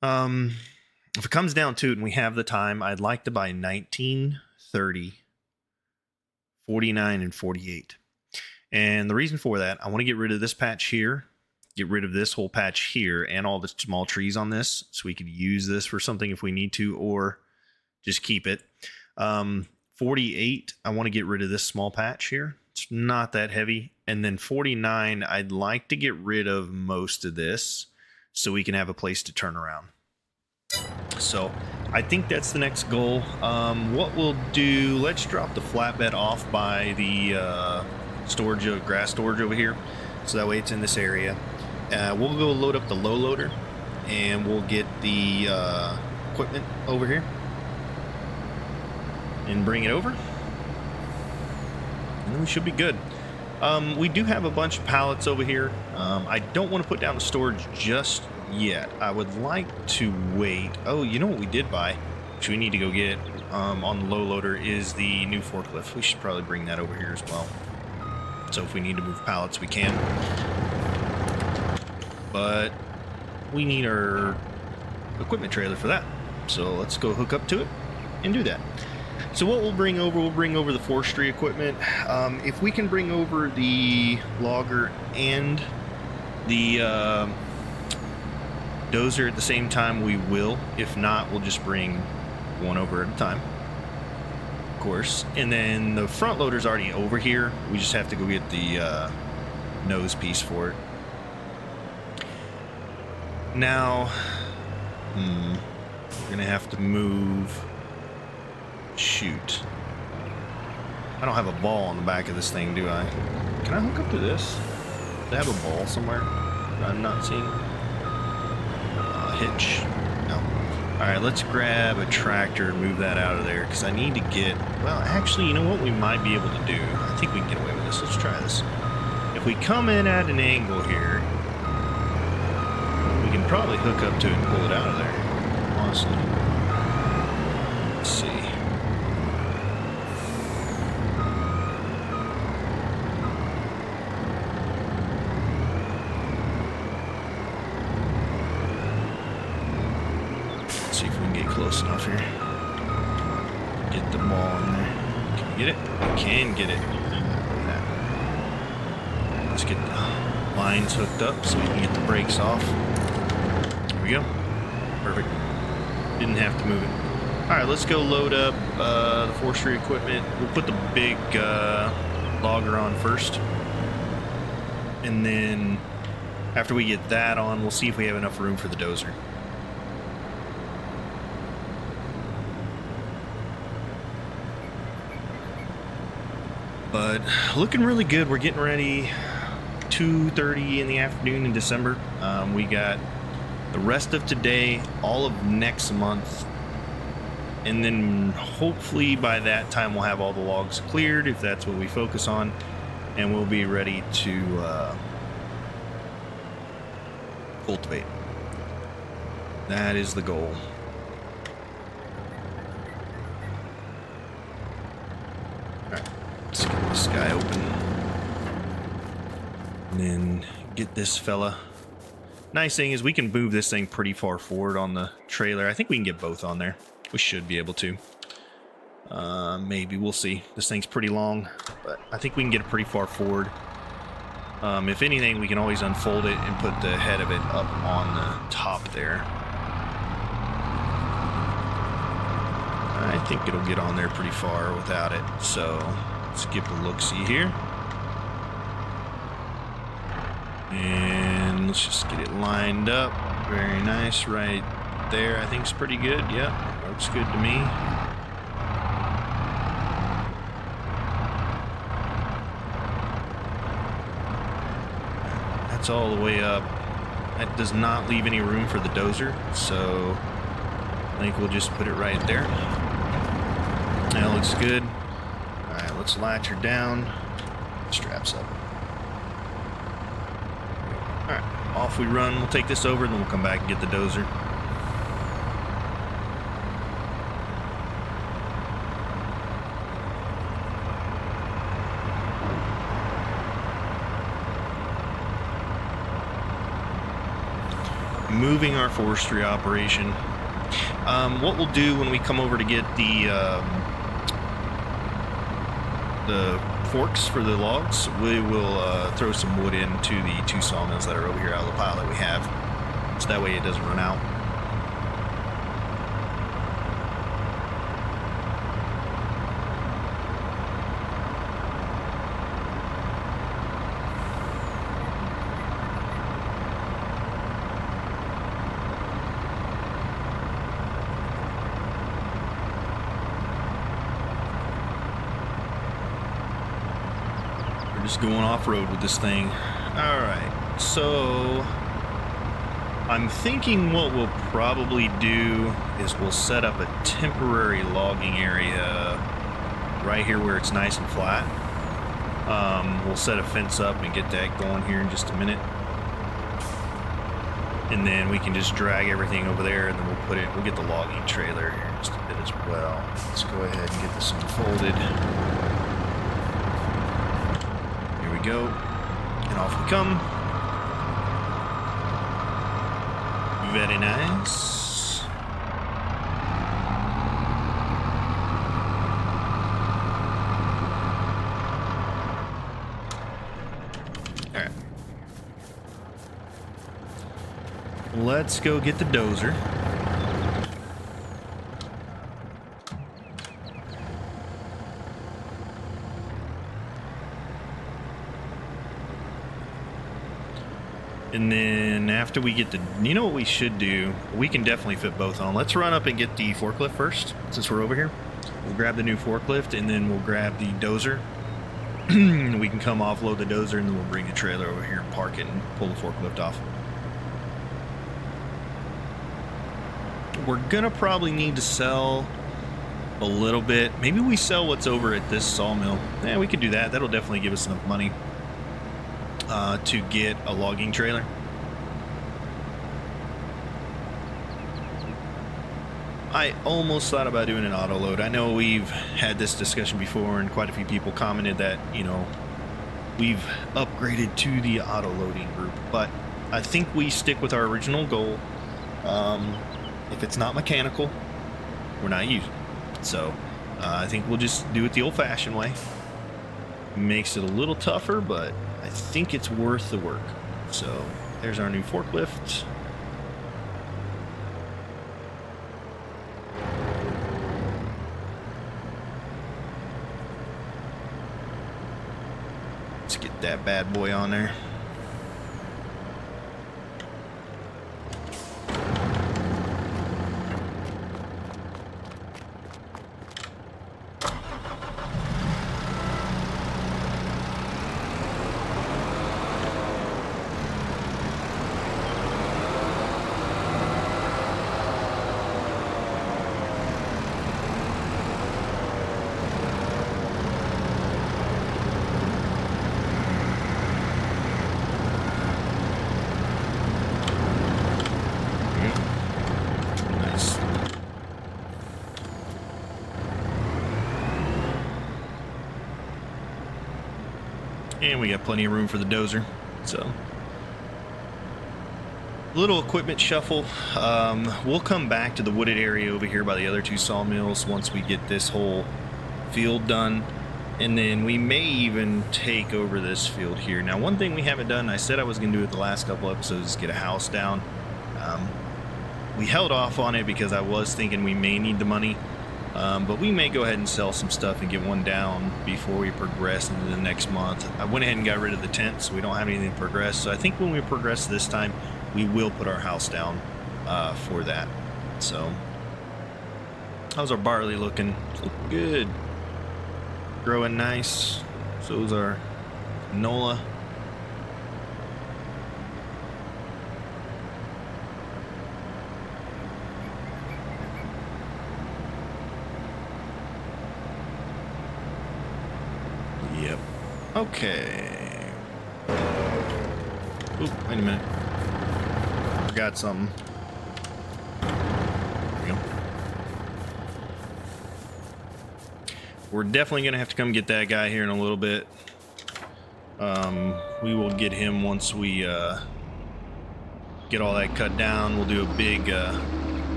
if it comes down to it and we have the time, I'd like to buy 19, 30, 49, and 48. And the reason for that, I want to get rid of this patch here, get rid of this whole patch here, and all the small trees on this, so we could use this for something if we need to, or just keep it. 48, I want to get rid of this small patch here. It's not that heavy. And then 49, I'd like to get rid of most of this so we can have a place to turn around. So I think that's the next goal. What we'll do, let's drop the flatbed off by the storage, grass storage over here. So that way it's in this area. We'll go load up the low loader and we'll get the equipment over here and bring it over, and then we should be good. We do have a bunch of pallets over here. I don't want to put down the storage just yet. I would like to wait. Oh, you know what we did buy, which we need to go get on the low loader, is the new forklift. We should probably bring that over here as well. So if we need to move pallets, we can. But we need our equipment trailer for that. So let's go hook up to it and do that. So what we'll bring over the forestry equipment. If we can bring over the logger and the dozer at the same time, we will. If not, we'll just bring one over at a time, of course. And then the front loader's already over here. We just have to go get the nose piece for it. Now, we're gonna have to move. Shoot. I don't have a ball on the back of this thing, do I? Can I hook up to this? Do I have a ball somewhere that I'm not seeing? Hitch. No. Alright, let's grab a tractor and move that out of there, because I need to get... Well, actually, you know what we might be able to do? I think we can get away with this. Let's try this. If we come in at an angle here, we can probably hook up to it and pull it out of there, honestly. Let's see. See if we can get close enough here. Get the ball in there. Can we get it? We can get it. Look at that. Let's get the lines hooked up so we can get the brakes off. There we go. Perfect. Didn't have to move it. Alright, let's go load up the forestry equipment. We'll put the big logger on first. And then after we get that on, we'll see if we have enough room for the dozer. But looking really good. We're getting ready. 2:30 in the afternoon in December. We got the rest of today, all of next month, and then hopefully by that time we'll have all the logs cleared if that's what we focus on, and we'll be ready to cultivate. That is the goal. Alright, let's get this guy open. And then get this fella. Nice thing is we can move this thing pretty far forward on the trailer. I think we can get both on there. We should be able to. Maybe, we'll see. This thing's pretty long, but I think we can get it pretty far forward. If anything, we can always unfold it and put the head of it up on the top there. I think it'll get on there pretty far without it. So let's give a look-see here. And let's just get it lined up. Very nice right there. I think it's pretty good. Yep, looks good to me. That's all the way up. That does not leave any room for the dozer, so I think we'll just put it right there. That looks good. Alright, let's latch her down. Straps up. Alright, off we run. We'll take this over and then we'll come back and get the dozer. Moving our forestry operation. What we'll do when we come over to get the forks for the logs, we will throw some wood into the 2 sawmills that are over here out of the pile that we have, so that way it doesn't run out. Just going off-road with this thing. Alright, so I'm thinking what we'll probably do is we'll set up a temporary logging area right here where it's nice and flat. We'll set a fence up and get that going here in just a minute. And then we can just drag everything over there, and then we'll get the logging trailer here in just a bit as well. Let's go ahead and get this unfolded. Go, and off we come. Very nice. All right, let's go get the dozer. And then after we get the, you know what we should do? We can definitely fit both on. Let's run up and get the forklift first, since we're over here. We'll grab the new forklift, and then we'll grab the dozer. We can come offload the dozer, and then we'll bring the trailer over here and park it and pull the forklift off. We're gonna probably need to sell a little bit. Maybe we sell what's over at this sawmill. Yeah, we could do that. That'll definitely give us enough money to get a logging trailer. I almost thought about doing an auto load. I know we've had this discussion before, and quite a few people commented that, you know, we've upgraded to the auto loading group, but I think we stick with our original goal. If it's not mechanical, we're not using it. So I think we'll just do it the old-fashioned way. Makes it a little tougher, but I think it's worth the work. So there's our new forklift. Let's get that bad boy on there. And we got plenty of room for the dozer. So, little equipment shuffle. We'll come back to the wooded area over here by the other two sawmills once we get this whole field done. And then we may even take over this field here. Now, one thing we haven't done, I said I was going to do it the last couple episodes, is get a house down. We held off on it because I was thinking we may need the money. But we may go ahead and sell some stuff and get one down before we progress into the next month. I went ahead and got rid of the tent, so we don't have anything to progress. So I think when we progress this time, we will put our house down for that. So, how's our barley looking? It's looking good. Growing nice. So is our canola. Yep. Okay. Oop, wait a minute. Forgot something. There we go. We're definitely going to have to come get that guy here in a little bit. We will get him once we get all that cut down. We'll do a big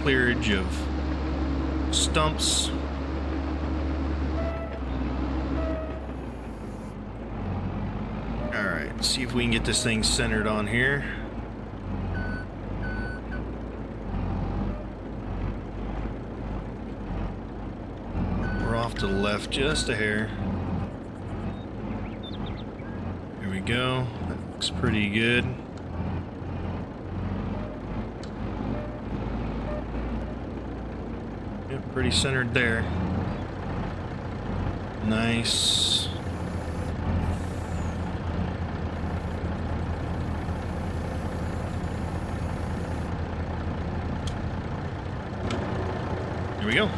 clearage of stumps. Alright, see if we can get this thing centered on here. We're off to the left just a hair. There we go. That looks pretty good. Yep, pretty centered there. Nice. Here we go.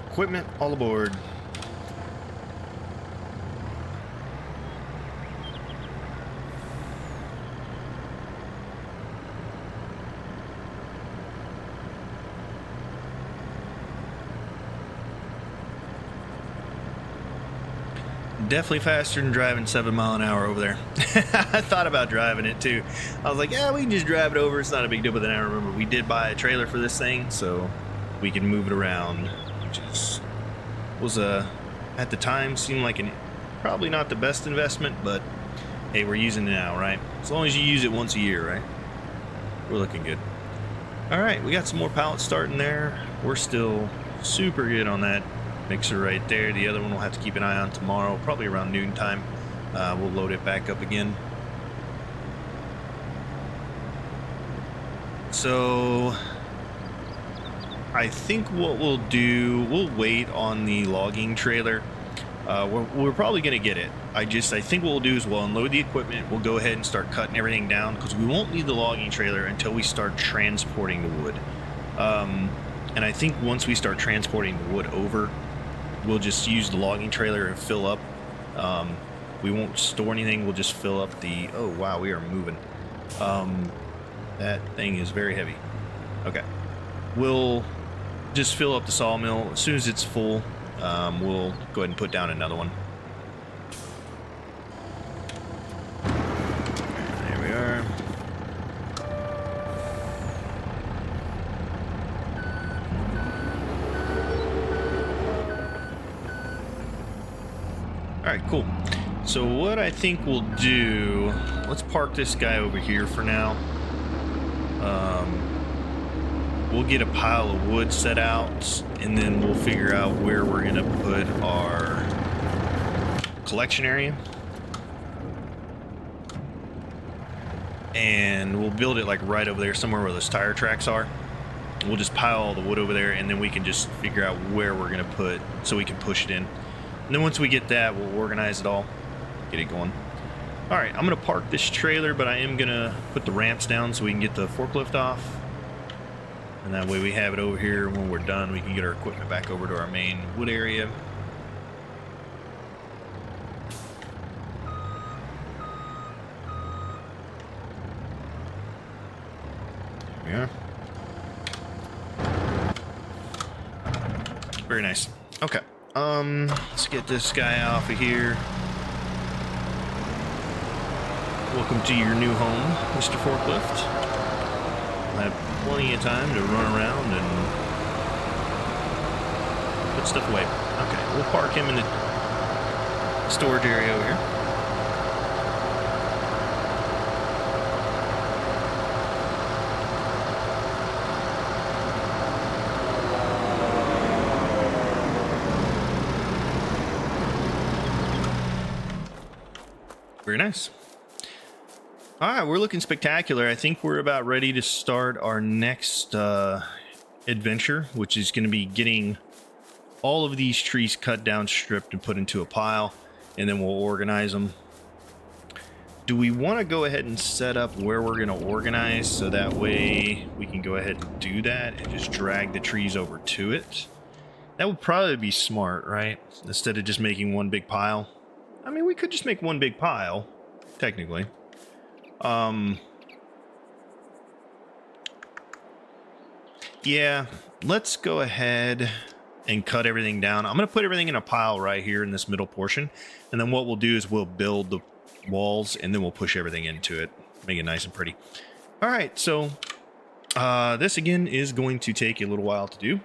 Equipment all aboard. Definitely faster than driving 7 mile an hour over there. I thought about driving it too. I was like, yeah, we can just drive it over. It's not a big deal. But then I remember we did buy a trailer for this thing, so we can move it around, which was at the time seemed like probably not the best investment, but hey, we're using it now, right? As long as you use it once a year, right? We're looking good. All right, we got some more pallets starting there. We're still super good on that mixer right there. The other one we'll have to keep an eye on tomorrow, probably around noon time. We'll load it back up again. So I think what we'll do, we'll wait on the logging trailer. We're probably going to get it. I think what we'll do is we'll unload the equipment. We'll go ahead and start cutting everything down because we won't need the logging trailer until we start transporting the wood. And I think once we start transporting the wood over, we'll just use the logging trailer and fill up. We won't store anything. We'll just fill up the... Oh, wow, we are moving. That thing is very heavy. Okay. We'll just fill up the sawmill. As soon as it's full, we'll go ahead and put down another one. There we are. Alright, cool. So what I think we'll do, let's park this guy over here for now. We'll get a pile of wood set out, and then we'll figure out where we're going to put our collection area. And we'll build it like right over there, somewhere where those tire tracks are. We'll just pile all the wood over there, and then we can just figure out where we're going to put, so we can push it in. And then once we get that, we'll organize it all, get it going. All right, I'm going to park this trailer, but I am going to put the ramps down so we can get the forklift off. And that way we have it over here. When we're done, we can get our equipment back over to our main wood area. There we are. Very nice. Okay. Let's get this guy off of here. Welcome to your new home, Mr. Forklift. I'll have plenty of time to run around and put stuff away. Okay, we'll park him in the storage area over here. Very nice. All right, we're looking spectacular. I think we're about ready to start our next adventure, which is going to be getting all of these trees cut down, stripped, and put into a pile, and then we'll organize them. Do we want to go ahead and set up where we're going to organize so that way we can go ahead and do that and just drag the trees over to it? That would probably be smart, right? Instead of just making one big pile. I mean, we could just make one big pile, technically. Yeah, let's go ahead and cut everything down. I'm going to put everything in a pile right here in this middle portion. And then what we'll do is we'll build the walls and then we'll push everything into it. Make it nice and pretty. All right, so this again is going to take a little while to do.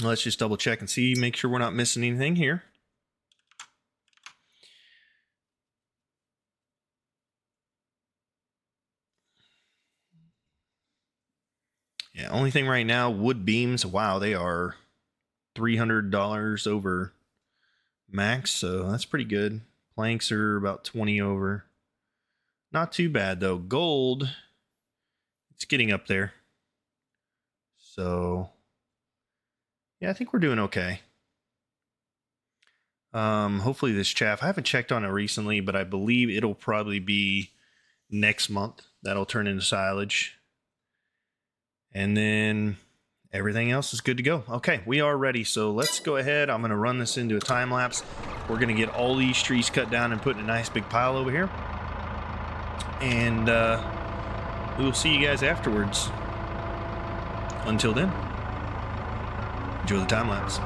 Let's just double check and see, make sure we're not missing anything here. Yeah, only thing right now, wood beams. Wow, they are $300 over max, so that's pretty good. Planks are about 20 over. Not too bad though. Gold, it's getting up there. So yeah, I think we're doing okay. Hopefully this chaff, I haven't checked on it recently, but I believe it'll probably be next month. That'll turn into silage. And then everything else is good to go. Okay, we are ready. So let's go ahead. I'm going to run this into a time lapse. We're going to get all these trees cut down and put in a nice big pile over here. And we will see you guys afterwards. Until then, enjoy the time lapse.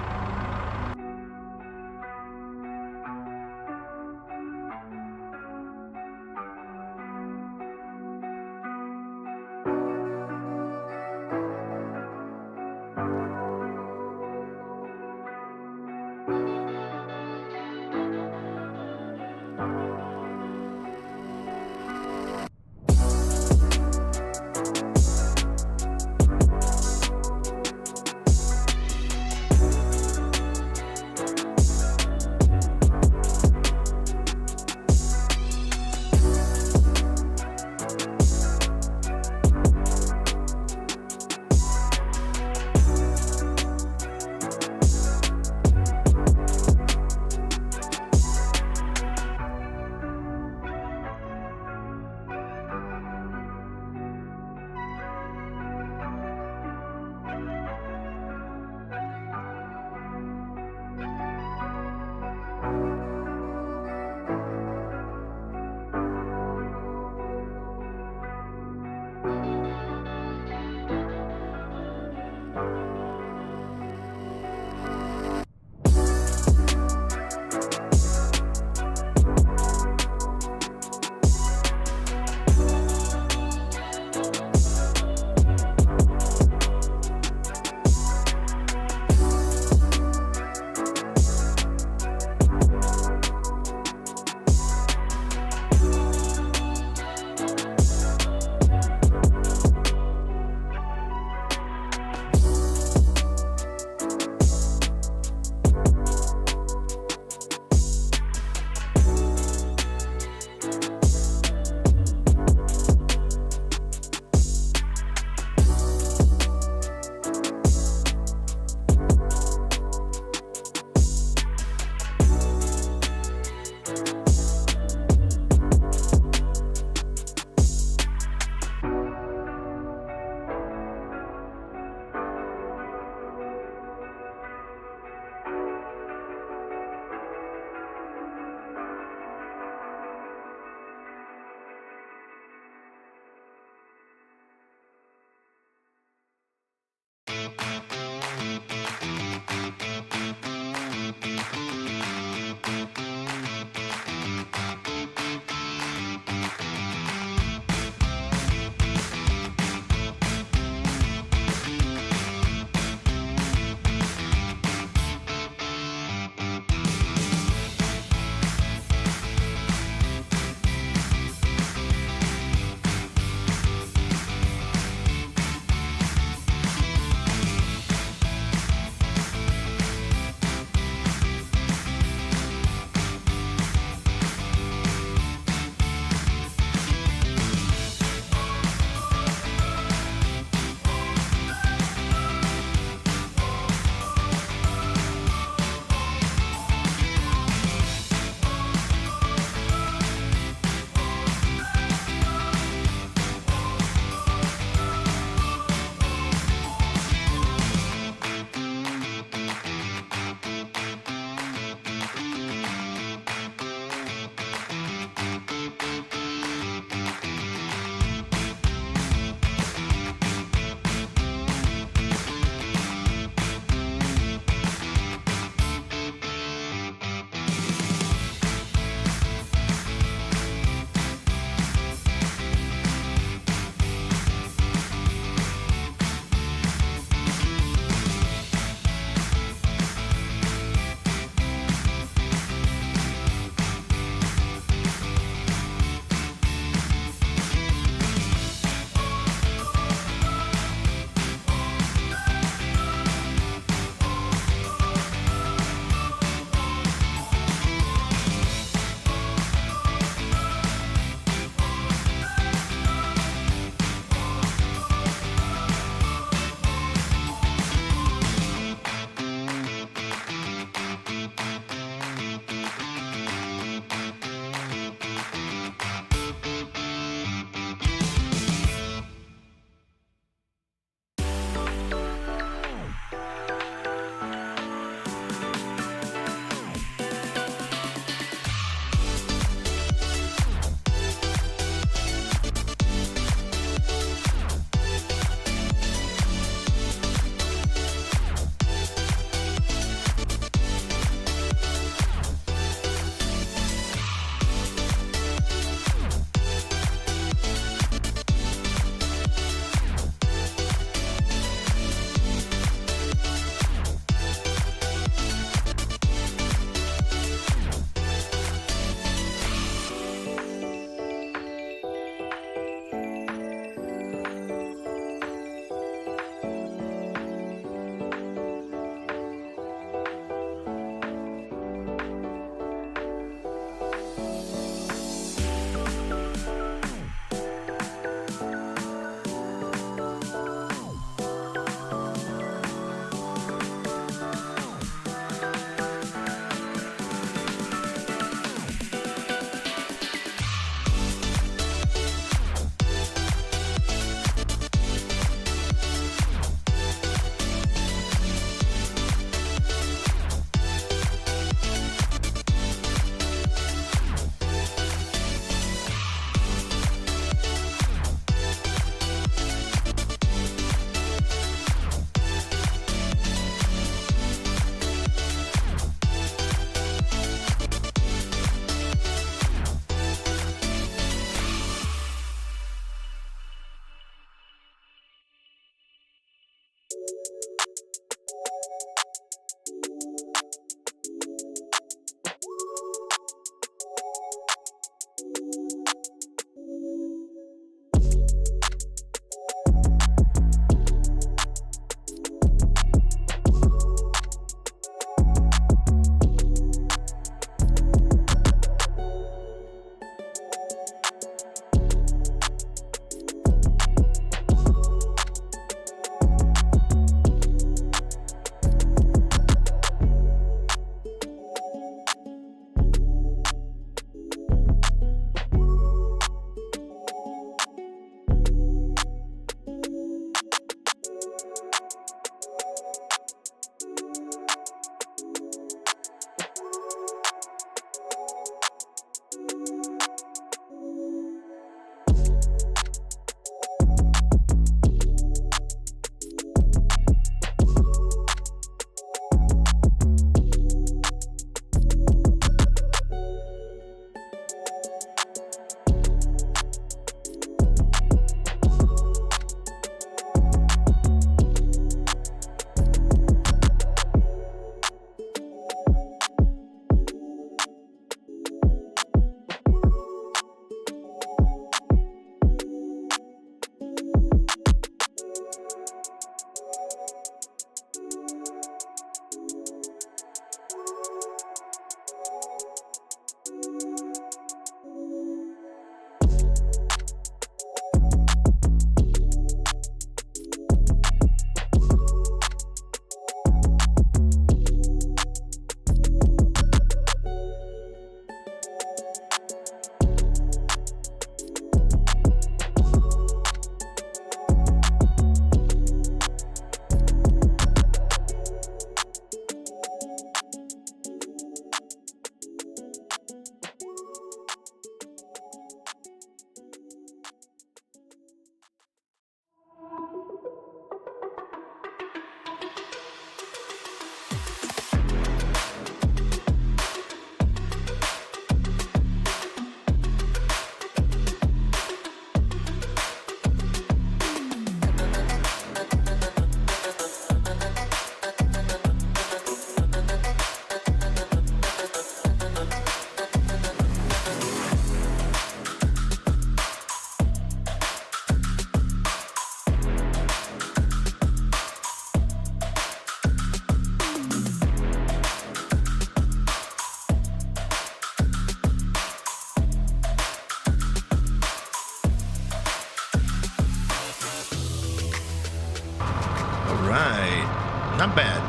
not bad.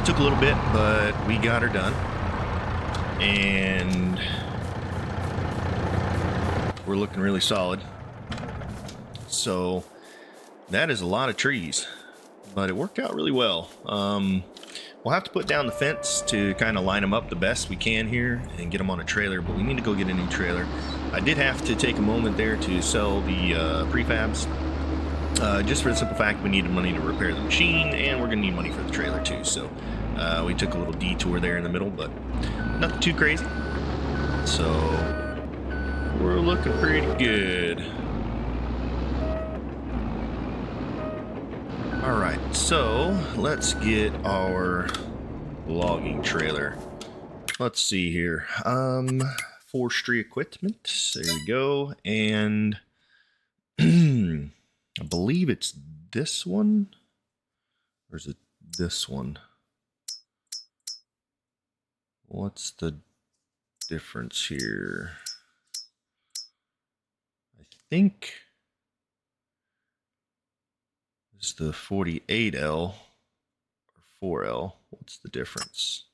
Took a little bit, but we got her done. And we're looking really solid. So that is a lot of trees, but it worked out really well. We'll have to put down the fence to kind of line them up the best we can here and get them on a trailer, but we need to go get a new trailer. I did have to take a moment there to sell the prefabs, just for the simple fact we needed money to repair the machine, and we're gonna need money for the trailer too. So we took a little detour there in the middle, but nothing too crazy. So we're looking pretty good. All right, so let's get our logging trailer. Let's see here. Forestry equipment. There we go. And I believe it's this one. Or is it this one? What's the difference here? I think it's the 48L or 4L. What's the difference?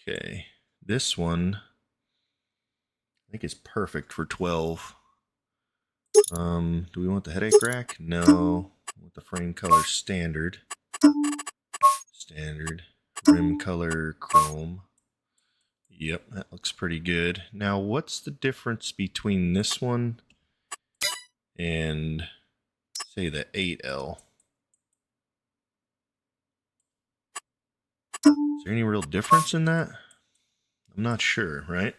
Okay, this one I think is perfect for 12. Do we want the headache rack? No. We want the frame color standard. Standard. Rim color chrome. Yep, that looks pretty good. Now, what's the difference between this one and, say, the 8L? Is there any real difference in that? I'm not sure, right?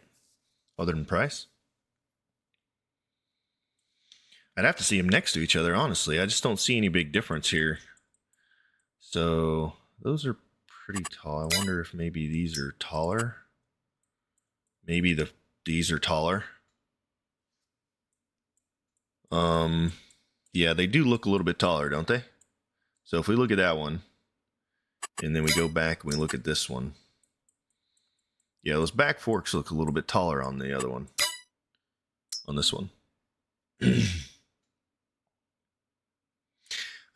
Other than price? I'd have to see them next to each other, honestly. I just don't see any big difference here. So, those are pretty tall. I wonder if maybe these are taller. Maybe these are taller. Yeah, they do look a little bit taller, don't they? So if we look at that one, and then we go back and we look at this one. Yeah, those back forks look a little bit taller on the other one. On this one. I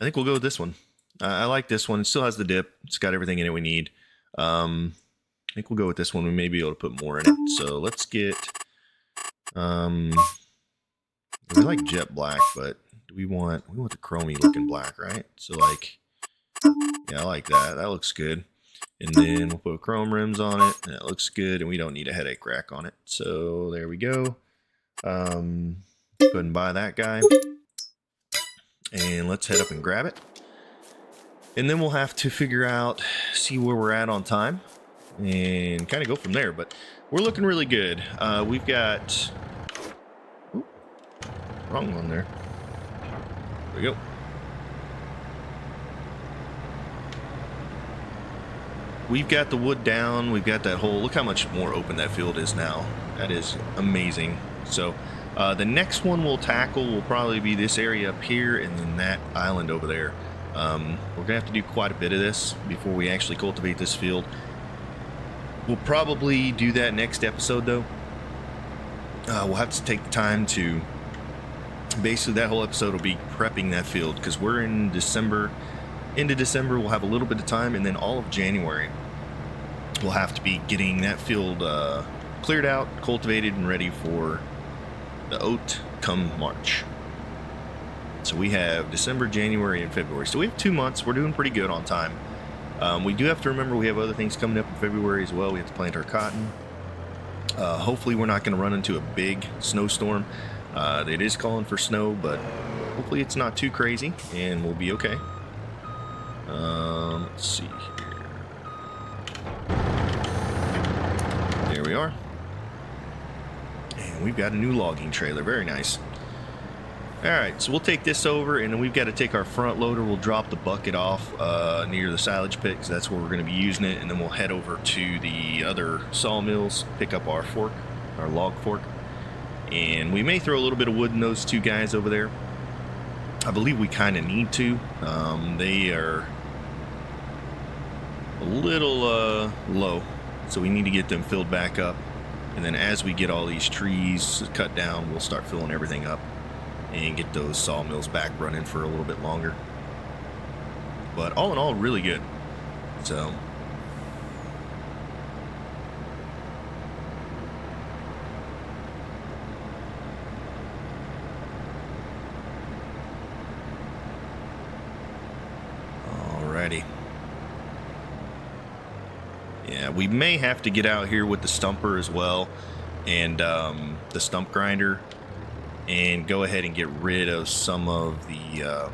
think we'll go with this one. I like this one. It still has the dip. It's got everything in it we need. I think we'll go with this one. We may be able to put more in it. So let's get... we like jet black, but do we want the chromey looking black, right? So like, yeah, I like that. That looks good. And then we'll put chrome rims on it. That looks good. And we don't need a headache rack on it. So there we go. Go ahead and buy that guy. And let's head up and grab it. And then we'll have to figure out, see where we're at on time and kind of go from there. But we're looking really good. We've got... Ooh, wrong one there. There we go. We've got the wood down. We've got that hole. Look how much more open that field is now. That is amazing. So the next one we'll tackle will probably be this area up here and then that island over there. We're gonna have to do quite a bit of this before we actually cultivate this field. We'll probably do that next episode though. We'll have to take the time to, basically that whole episode will be prepping that field because we're in December. Into December we'll have a little bit of time, and then all of January we'll have to be getting that field cleared out, cultivated, and ready for the oat come March. So we have December, January, and February. So we have 2 months. We're doing pretty good on time. We do have to remember we have other things coming up in February as well. We have to plant our cotton. Hopefully we're not going to run into a big snowstorm. It is calling for snow, but hopefully it's not too crazy and we'll be okay. Let's see here. There we are. And we've got a new logging trailer. Very nice. Alright, so we'll take this over, and then we've got to take our front loader. We'll drop the bucket off near the silage pit, because that's where we're going to be using it, and then we'll head over to the other sawmills, pick up our fork, our log fork, and we may throw a little bit of wood in those two guys over there. I believe we kind of need to. They are a little low, so we need to get them filled back up, and then as we get all these trees cut down, we'll start filling everything up and get those sawmills back running for a little bit longer. but all in all, really good. So. Alrighty. Yeah, we may have to get out here with the stumper as well, and the stump grinder, and go ahead and get rid of some of the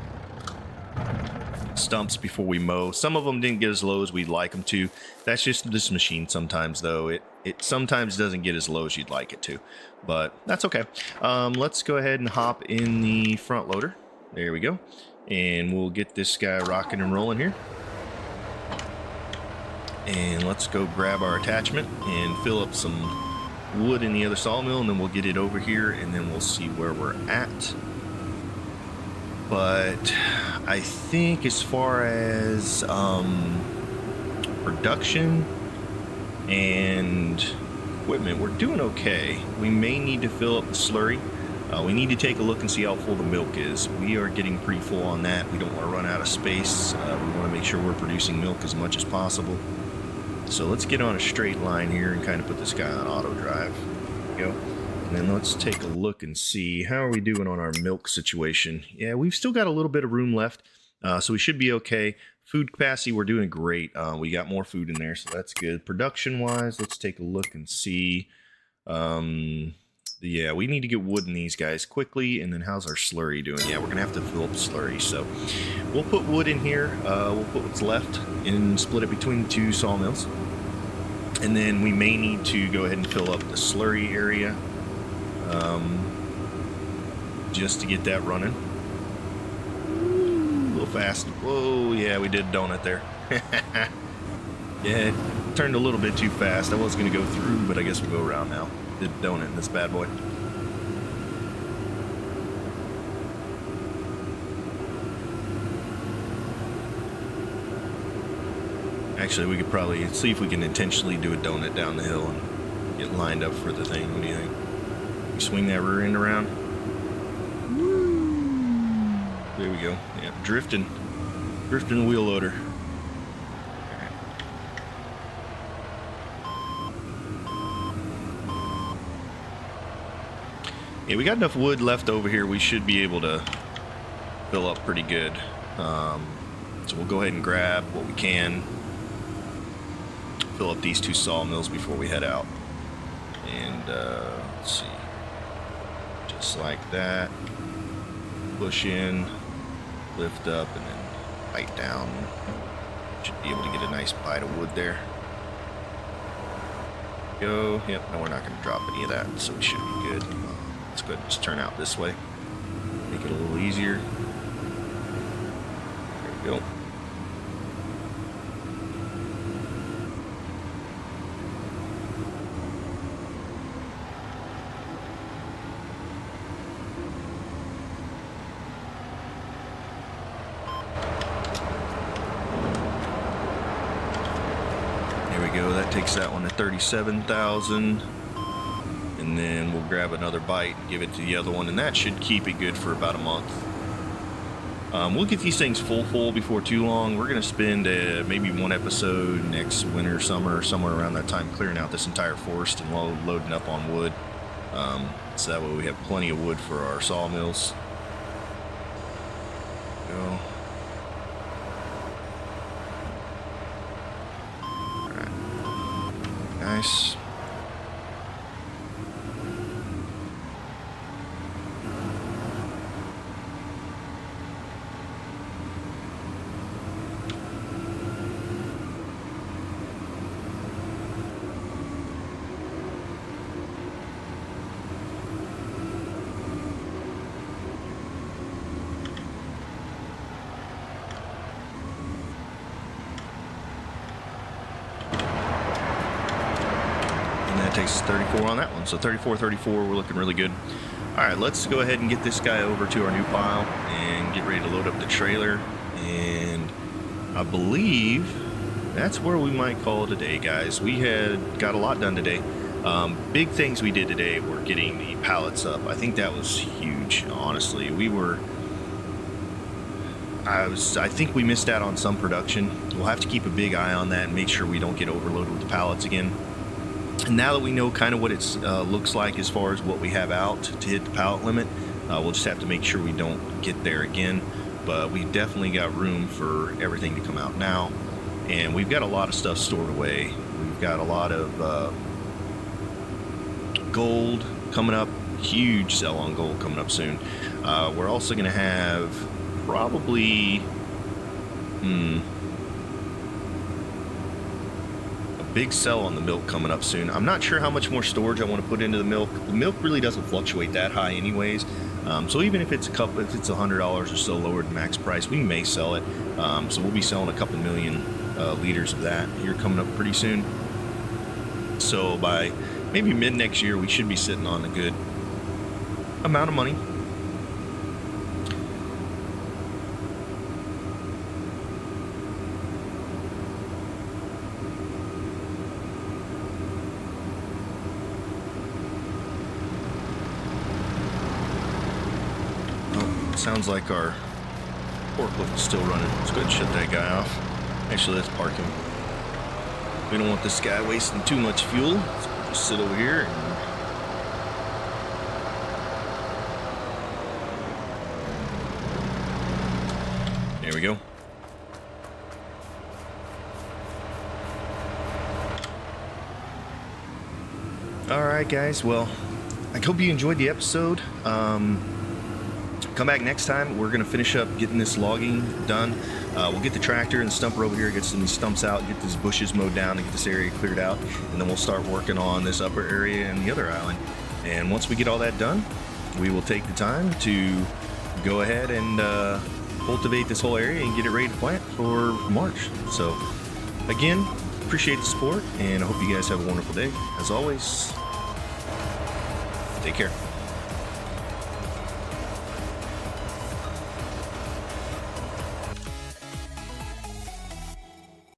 stumps before we mow. Some of them didn't get as low as we'd like them to. That's just this machine sometimes, though. It sometimes doesn't get as low as you'd like it to, but that's okay. Let's go ahead and hop in the front loader. There we go. And we'll get this guy rocking and rolling here. And let's go grab our attachment and fill up some wood in the other sawmill, and then we'll get it over here, and then we'll see where we're at. But I think as far as production and equipment, we're doing okay. We may need to fill up the slurry. We need to take a look and see how full the milk is. We are getting pretty full on that. We don't want to run out of space. We want to make sure we're producing milk as much as possible. So let's get on a straight line here and kind of put this guy on auto drive. There we go. And then let's take a look and see how are we doing on our milk situation. Yeah, we've still got a little bit of room left, so we should be okay. Food capacity, we're doing great. We got more food in there, so that's good. Production-wise, let's take a look and see. Yeah, we need to get wood in these guys quickly. And then how's our slurry doing? Yeah, we're gonna have to fill up slurry, so we'll put wood in here. We'll put what's left and split it between the two sawmills, and then we may need to go ahead and fill up the slurry area just to get that running. Ooh, a little fast. Whoa, yeah, we did a donut there. Yeah, it turned a little bit too fast. I was gonna go through, but I guess we'll go around now. Did a donut in this bad boy. Actually, we could probably see if we can intentionally do a donut down the hill and get lined up for the thing. What do you think? We swing that rear end around. Woo! There we go. Yeah, drifting the wheel loader. Yeah, we got enough wood left over here. We should be able to fill up pretty good. So we'll go ahead and grab what we can. Fill up these two sawmills before we head out. And let's see. Just like that. Push in, lift up, and then bite down. Should be able to get a nice bite of wood there. Go. Yep, no, we're not going to drop any of that, so we should be good. Let's go ahead and just turn out this way. Make it a little easier. There we go. There we go. That takes that one to 37,000. And then we'll grab another bite and give it to the other one, and that should keep it good for about a month. We'll get these things full before too long. We're going to spend maybe one episode next winter, summer, somewhere around that time, clearing out this entire forest and loading up on wood. So that way we have plenty of wood for our sawmills. Go. All right. Nice. Takes 34 on that one, so 34, we're looking really good. All right, let's go ahead and get this guy over to our new pile and get ready to load up the trailer. And I believe that's where we might call it a day, guys. We had got a lot done today. Big things we did today were getting the pallets up. I think that was huge, honestly. We were I think we missed out on some production. We'll have to keep a big eye on that and make sure we don't get overloaded with the pallets again. And now that we know kind of what it looks like as far as what we have out to hit the pallet limit, we'll just have to make sure we don't get there again. But we definitely got room for everything to come out now. And we've got a lot of stuff stored away. We've got a lot of gold coming up. Huge sell on gold coming up soon. We're also going to have probably a big sell on the milk coming up soon. I'm not sure how much more storage I want to put into the milk. The milk really doesn't fluctuate that high anyways. So even if it's $100 or so lower than max price, we may sell it. So we'll be selling a couple million liters of that here coming up pretty soon. So by maybe mid next year, we should be sitting on a good amount of money. Sounds like our forklift is still running. Let's go ahead and shut that guy off. Actually, let's park him. We don't want this guy wasting too much fuel. So we'll just sit over here and there we go. Alright guys, well, I hope you enjoyed the episode. Come back next time. We're going to finish up getting this logging done. We'll get the tractor and the stumper over here, get some of these stumps out, get these bushes mowed down, and get this area cleared out. And then we'll start working on this upper area and the other island. And once we get all that done, we will take the time to go ahead and cultivate this whole area and get it ready to plant for March. So again, appreciate the support, and I hope you guys have a wonderful day. As always, take care.